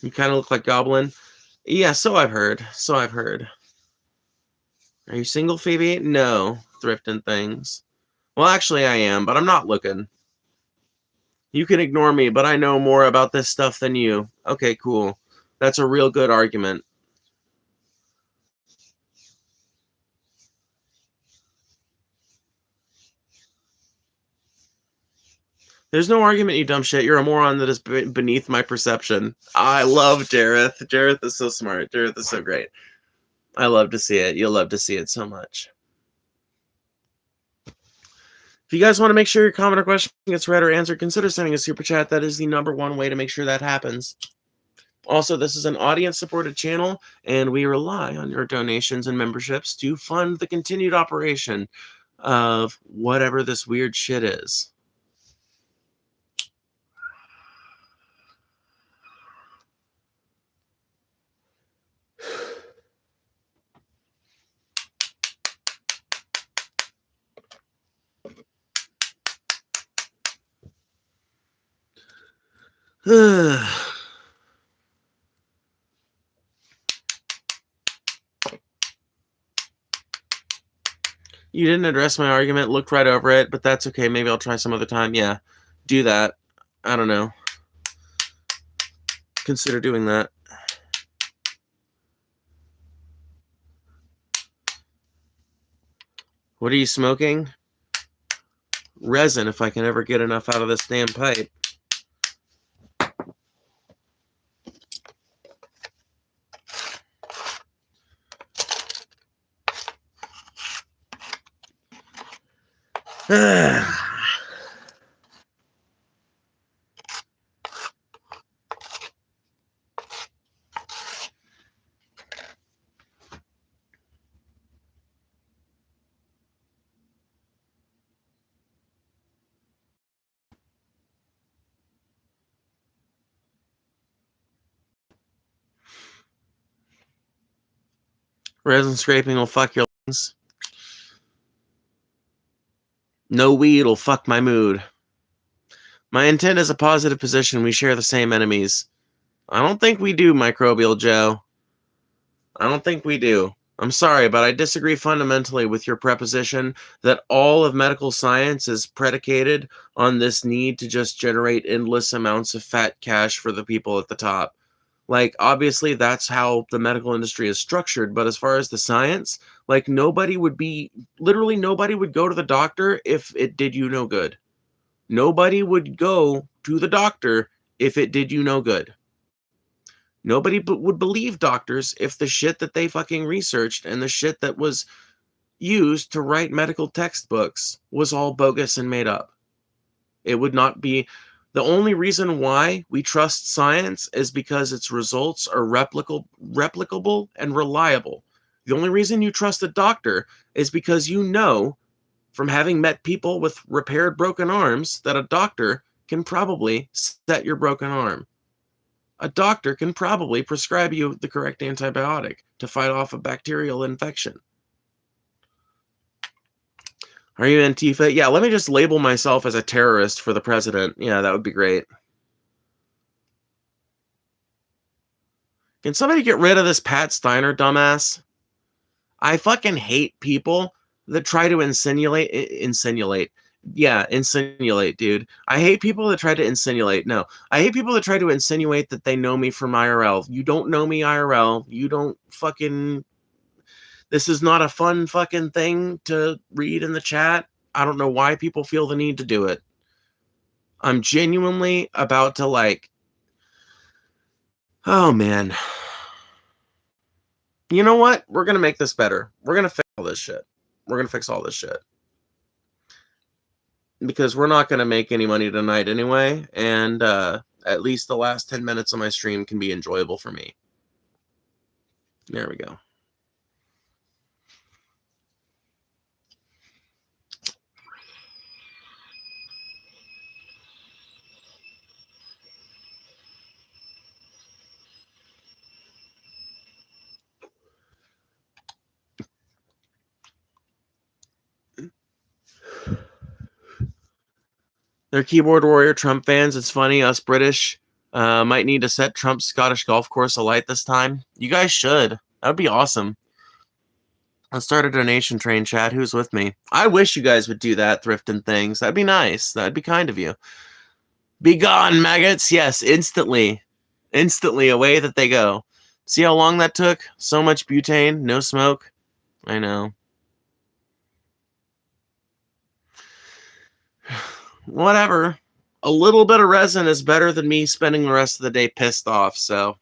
You kind of look like Goblin. Yeah, so I've heard. Are you single, Phoebe? No. Thrifting things. Well, actually, I am, but I'm not looking. You can ignore me, but I know more about this stuff than you. Okay, cool. That's a real good argument. There's no argument, you dumb shit. You're a moron that is beneath my perception. I love Jareth. Jareth is so smart. Jareth is so great. I love to see it. You'll love to see it so much. If you guys want to make sure your comment or question gets read or answered, consider sending a super chat. That is the #1 way to make sure that happens. Also, this is an audience-supported channel, and we rely on your donations and memberships to fund the continued operation of whatever this weird shit is. You didn't address my argument, looked right over it, but that's okay. Maybe I'll try some other time. Yeah, do that. I don't know. Consider doing that. What are you smoking? Resin, if I can ever get enough out of this damn pipe. Resin scraping will fuck your lungs. No weed will fuck my mood. My intent is a positive position. We share the same enemies. I don't think we do, Microbial Joe. I don't think we do. I'm sorry, but I disagree fundamentally with your preposition that all of medical science is predicated on this need to just generate endless amounts of fat cash for the people at the top. Like, obviously, that's how the medical industry is structured. But as far as the science, like, literally nobody would go to the doctor if it did you no good. Nobody would go to the doctor if it did you no good. Nobody would believe doctors if the shit that they fucking researched and the shit that was used to write medical textbooks was all bogus and made up. It would not be. The only reason why we trust science is because its results are replicable and reliable. The only reason you trust a doctor is because you know from having met people with repaired broken arms that a doctor can probably set your broken arm. A doctor can probably prescribe you the correct antibiotic to fight off a bacterial infection. Are you Antifa? Yeah, let me just label myself as a terrorist for the president. Yeah, that would be great. Can somebody get rid of this Pat Steiner dumbass? I fucking hate people that try to insinuate. Yeah, insinuate, dude. I hate people that try to insinuate. No, I hate people that try to insinuate that they know me from IRL. You don't know me IRL. You don't fucking... This is not a fun fucking thing to read in the chat. I don't know why people feel the need to do it. I'm genuinely about to like... Oh, man. You know what? We're going to make this better. We're going to fix all this shit. We're going to fix all this shit. Because we're not going to make any money tonight anyway. And at least the last 10 minutes of my stream can be enjoyable for me. There we go. They're keyboard warrior Trump fans. It's funny, us British might need to set Trump's Scottish golf course alight this time. You guys should. That would be awesome. Let's start a donation train, chat. Who's with me? I wish you guys would do that, thrifting things. That'd be nice. That'd be kind of you. Be gone, maggots. Yes, instantly. Instantly, away that they go. See how long that took? So much butane, no smoke. I know. Whatever. A little bit of resin is better than me spending the rest of the day pissed off, so,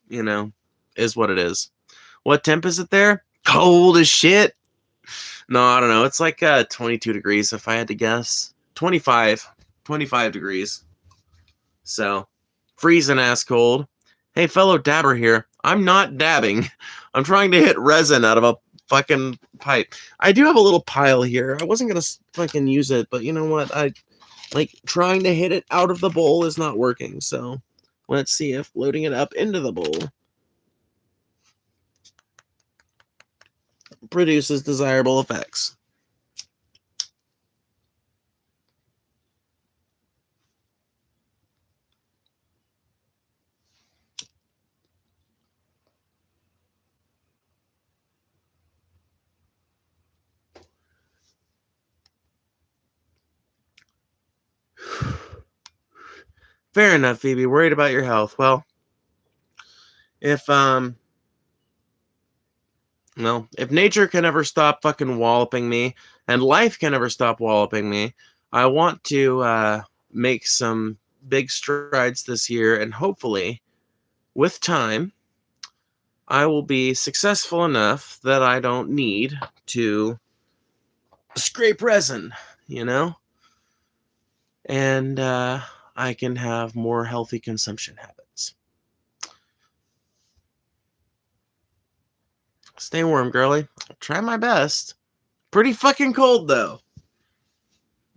you know, is what it is. What temp is it there? Cold as shit. No, I don't know. It's like 22 degrees if I had to guess. 25 degrees. So, freezing ass cold. Hey, fellow dabber here. I'm not dabbing. I'm trying to hit resin out of a fucking pipe. I do have a little pile here. I wasn't going to fucking use it, but you know what? Like, trying to hit it out of the bowl is not working. So, let's see if loading it up into the bowl produces desirable effects. Fair enough, Phoebe. Worried about your health. Well, if nature can ever stop fucking walloping me, and life can ever stop walloping me, I want to make some big strides this year, and hopefully, with time, I will be successful enough that I don't need to scrape resin, you know? And I can have more healthy consumption habits. Stay warm, girly. I'll try my best. Pretty fucking cold, though.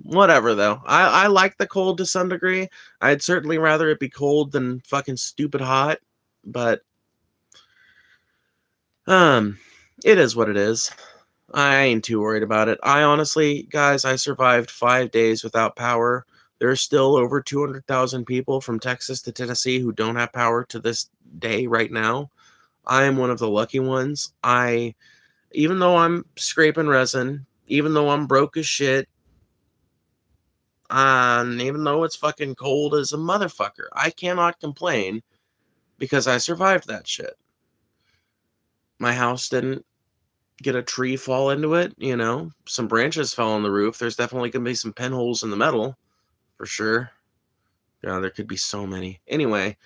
Whatever, though. I like the cold to some degree. I'd certainly rather it be cold than fucking stupid hot. But, it is what it is. I ain't too worried about it. I honestly, guys, I survived 5 days without power. There's still over 200,000 people from Texas to Tennessee who don't have power to this day right now. I am one of the lucky ones. Even though I'm scraping resin, even though I'm broke as shit, and even though it's fucking cold as a motherfucker, I cannot complain because I survived that shit. My house didn't get a tree fall into it, you know? Some branches fell on the roof. There's definitely going to be some pinholes in the metal, for sure. Yeah, there could be so many. Anyway,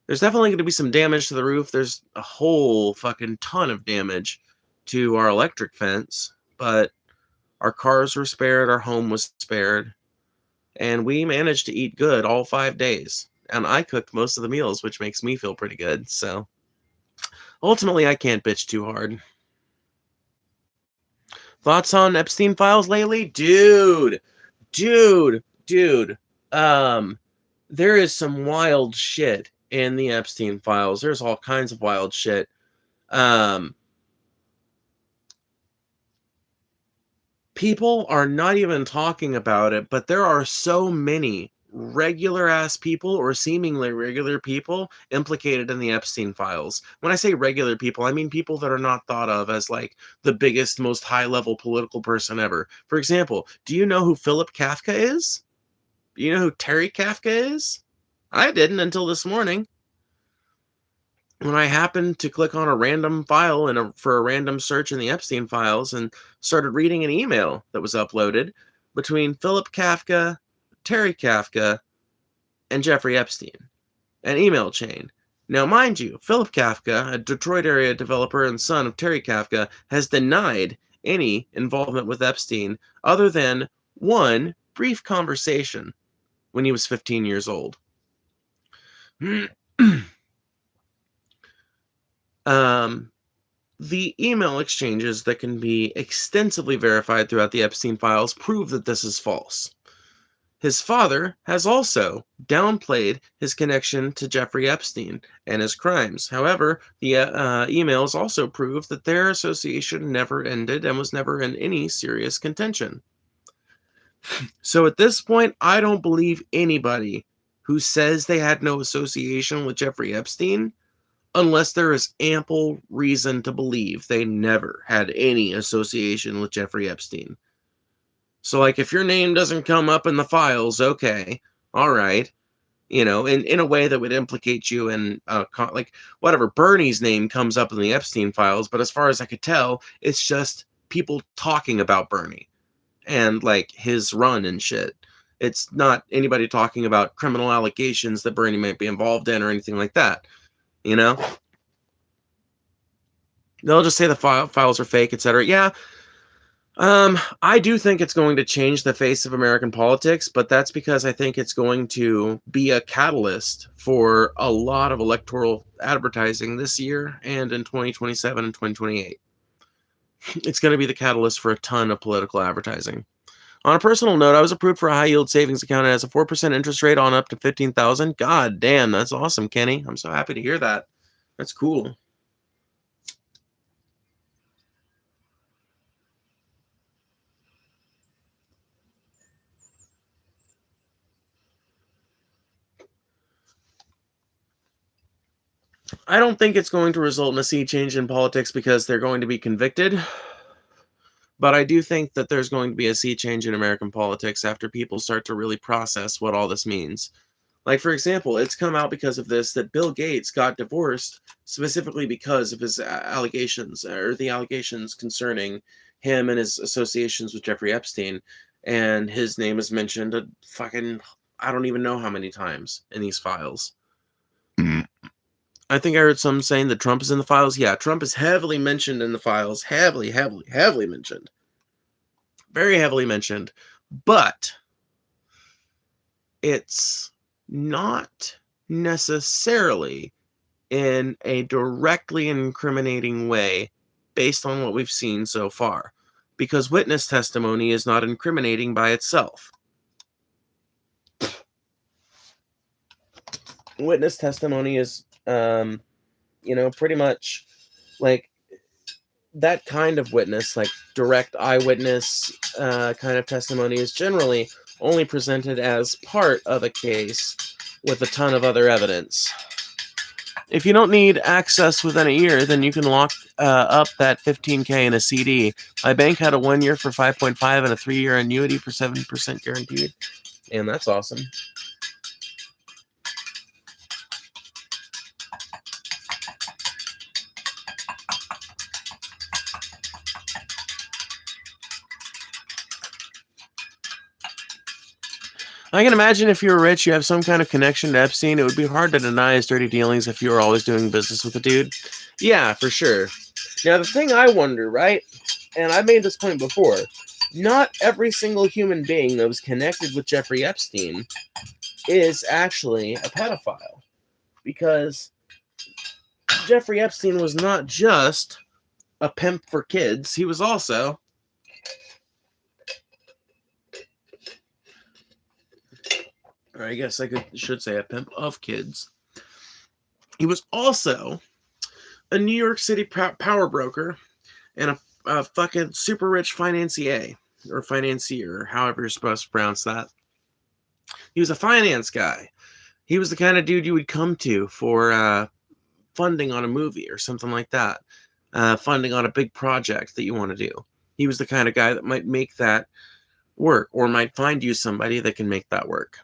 there's definitely going to be some damage to the roof. There's a whole fucking ton of damage to our electric fence, but our cars were spared, our home was spared, and we managed to eat good all 5 days. And I cooked most of the meals, which makes me feel pretty good. So ultimately, I can't bitch too hard. Thoughts on Epstein files lately? Dude. There is some wild shit in the Epstein files. There's all kinds of wild shit. People are not even talking about it, but there are so many regular ass people or seemingly regular people implicated in the Epstein files. When I say regular people, I mean people that are not thought of as like the biggest, most high level political person ever. For example, do you know who Philip Kafka is? Do you know who Terry Kafka is? I didn't until this morning, when I happened to click on a random file for a random search in the Epstein files and started reading an email that was uploaded between Philip Kafka, Terry Kafka, and Jeffrey Epstein, an email chain. Now, mind you, Philip Kafka, a Detroit area developer and son of Terry Kafka, has denied any involvement with Epstein other than one brief conversation when he was 15 years old. The email exchanges that can be extensively verified throughout the Epstein files prove that this is false. His father has also downplayed his connection to Jeffrey Epstein and his crimes. However, the emails also prove that their association never ended and was never in any serious contention. So at this point, I don't believe anybody who says they had no association with Jeffrey Epstein, unless there is ample reason to believe they never had any association with Jeffrey Epstein. So, like, if your name doesn't come up in the files, okay, all right, you know, in a way that would implicate you in, like, whatever, Bernie's name comes up in the Epstein files, but as far as I could tell, it's just people talking about Bernie and, like, his run and shit. It's not anybody talking about criminal allegations that Bernie might be involved in or anything like that. You know, they'll just say the files are fake, etc. Yeah, I do think it's going to change the face of American politics, but that's because I think it's going to be a catalyst for a lot of electoral advertising this year and in 2027 and 2028. It's going to be the catalyst for a ton of political advertising. On a personal note, I was approved for a high-yield savings account that has a 4% interest rate on up to $15,000. God damn, that's awesome, Kenny. I'm so happy to hear that. That's cool. I don't think it's going to result in a sea change in politics because they're going to be convicted. But I do think that there's going to be a sea change in American politics after people start to really process what all this means. Like, for example, it's come out because of this that Bill Gates got divorced specifically because of his allegations, or the allegations concerning him and his associations with Jeffrey Epstein. And his name is mentioned a fucking, I don't even know how many times in these files. I think I heard some saying that Trump is in the files. Yeah, Trump is heavily mentioned in the files. Heavily mentioned. Very heavily mentioned. But it's not necessarily in a directly incriminating way based on what we've seen so far, because witness testimony is not incriminating by itself. Witness testimony is, pretty much like that kind of witness, like direct eyewitness kind of testimony, is generally only presented as part of a case with a ton of other evidence. If you don't need access within a year, then you can lock up that $15K in a CD. My bank had a 1 year for 5.5 and a 3-year annuity for 7% guaranteed. And that's awesome. I can imagine if you were rich, you have some kind of connection to Epstein, it would be hard to deny his dirty dealings if you were always doing business with the dude. Yeah, for sure. Now, the thing I wonder, right, and I made this point before, not every single human being that was connected with Jeffrey Epstein is actually a pedophile. Because Jeffrey Epstein was not just a pimp for kids, he was also or I guess should say a pimp of kids. He was also a New York City power broker and a fucking super rich financier, however you're supposed to pronounce that. He was a finance guy. He was the kind of dude you would come to for funding on a movie or something like that, funding on a big project that you want to do. He was the kind of guy that might make that work or might find you somebody that can make that work.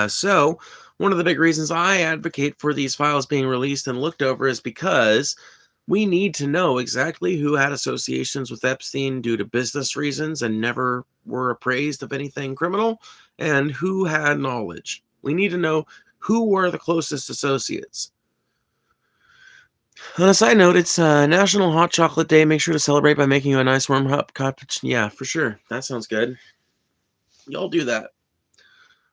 So one of the big reasons I advocate for these files being released and looked over is because we need to know exactly who had associations with Epstein due to business reasons and never were appraised of anything criminal, and who had knowledge. We need to know who were the closest associates. On a side note, it's National Hot Chocolate Day. Make sure to celebrate by making you a nice warm cup. Yeah, for sure. That sounds good. Y'all do that.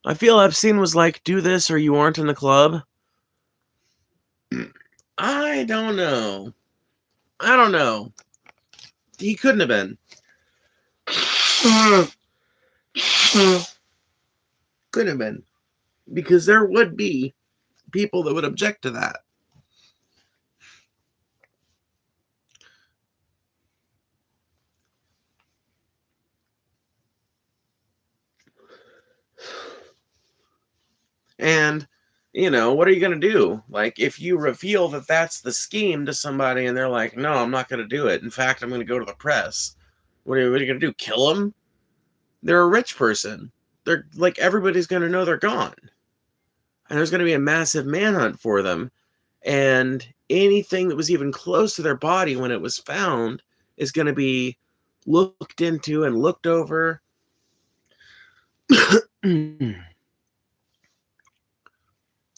I feel Epstein was like, do this or you aren't in the club. I don't know. He couldn't have been. Couldn't have been. Because there would be people that would object to that. And, what are you going to do? Like, if you reveal that that's the scheme to somebody and they're like, no, I'm not going to do it. In fact, I'm going to go to the press. What are you going to do? Kill them? They're a rich person. They're like, everybody's going to know they're gone. And there's going to be a massive manhunt for them. And anything that was even close to their body when it was found is going to be looked into and looked over.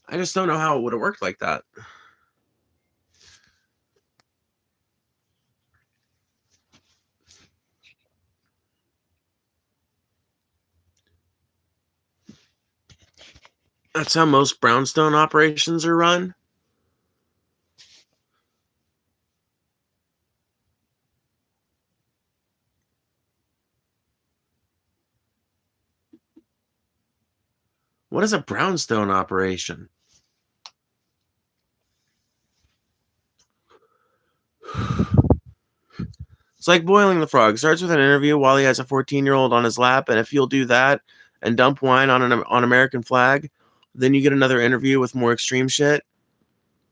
I just don't know how it would have worked like that. That's how most brownstone operations are run. What is a brownstone operation? It's like boiling the frog. Starts with an interview while he has a 14-year-old on his lap, and if you'll do that and dump wine on American flag, then you get another interview with more extreme shit.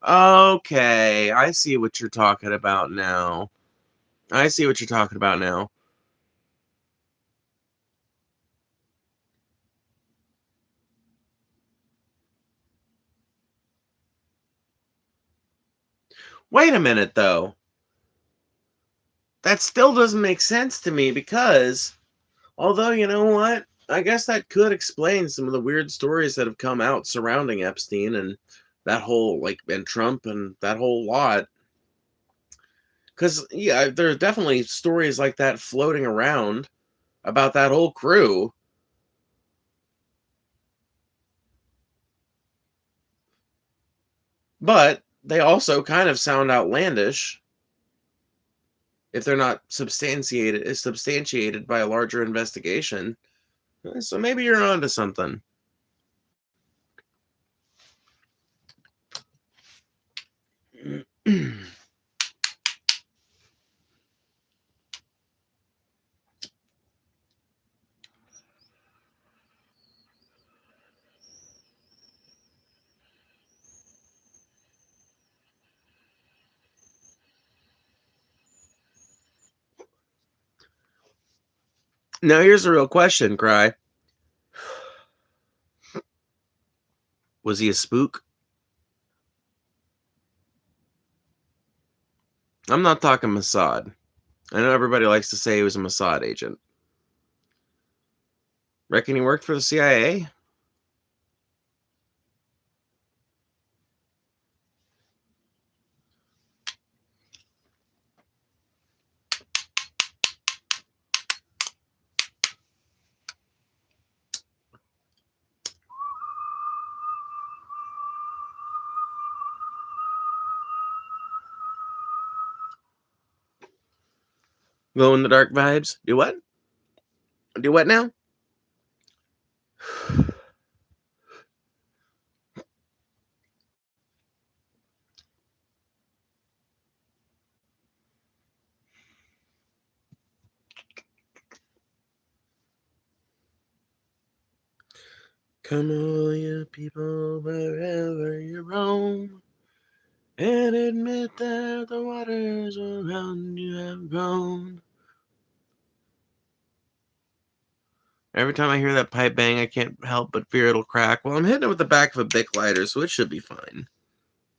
Okay, I see what you're talking about now. Wait a minute, though. That still doesn't make sense to me because, although, you know what? I guess that could explain some of the weird stories that have come out surrounding Epstein and that whole, and Trump and that whole lot. Because, yeah, there are definitely stories like that floating around about that whole crew. But they also kind of sound outlandish if they're not substantiated by a larger investigation. So maybe you're onto something. Now here's a real question, Cry. Was he a spook? I'm not talking Mossad. I know everybody likes to say he was a Mossad agent. Reckon he worked for the CIA? Glow in the dark vibes? Do what? Do what now? Come all you people wherever you roam, and admit that the waters around you have grown. Every time I hear that pipe bang, I can't help but fear it'll crack. Well, I'm hitting it with the back of a Bic lighter, so it should be fine.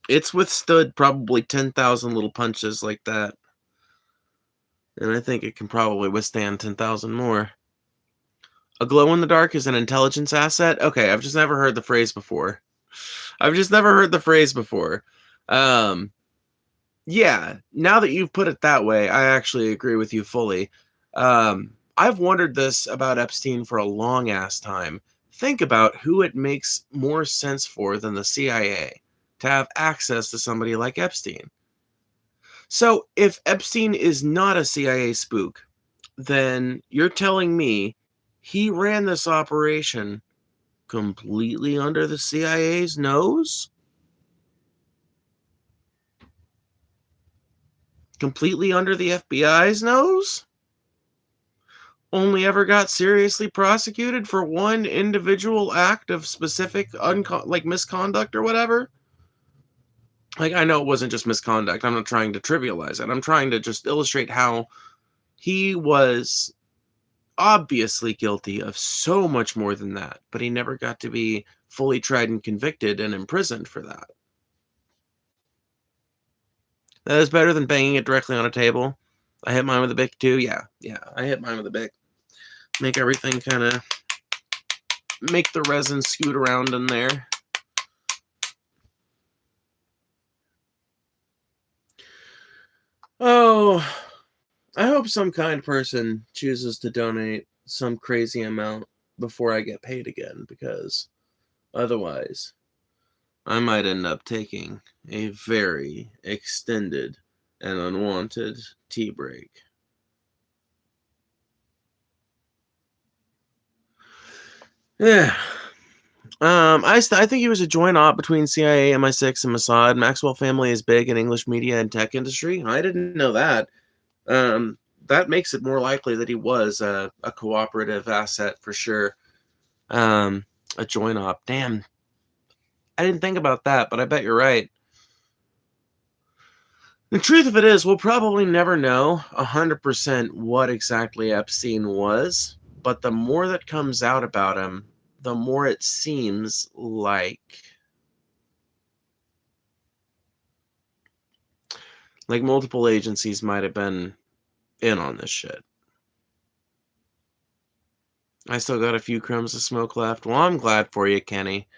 It's withstood probably 10,000 little punches like that. And I think it can probably withstand 10,000 more. A glow in the dark is an intelligence asset? Okay, I've just never heard the phrase before. Yeah, now that you've put it that way, I actually agree with you fully. I've wondered this about Epstein for a long ass time. Think about who it makes more sense for than the CIA to have access to somebody like Epstein. So, if Epstein is not a CIA spook, then you're telling me he ran this operation completely under the CIA's nose? Completely under the FBI's nose? Only ever got seriously prosecuted for one individual act of specific misconduct or whatever? Like, I know it wasn't just misconduct. I'm not trying to trivialize it. I'm trying to just illustrate how he was obviously guilty of so much more than that, but he never got to be fully tried and convicted and imprisoned for that. That is better than banging it directly on a table. I hit mine with a Bic too. Yeah, I hit mine with a Bic. Make everything kind of make the resin scoot around in there. Oh, I hope some kind person chooses to donate some crazy amount before I get paid again, because otherwise I might end up taking a very extended and unwanted tea break. Yeah. I think he was a joint op between CIA, MI6, and Mossad. Maxwell family is big in English media and tech industry. I didn't know that. That makes it more likely that he was a cooperative asset for sure. A joint op. Damn. I didn't think about that, but I bet you're right. The truth of it is, we'll probably never know 100% what exactly Epstein was, but the more that comes out about him, the more it seems like multiple agencies might have been in on this shit. I still got a few crumbs of smoke left. Well, I'm glad for you, Kenny.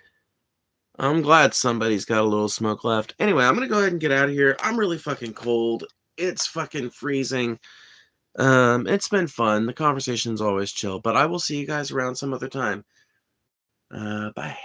I'm glad somebody's got a little smoke left. Anyway, I'm gonna go ahead and get out of here. I'm really fucking cold. It's fucking freezing. It's been fun. The conversation's always chill, but I will see you guys around some other time. Bye.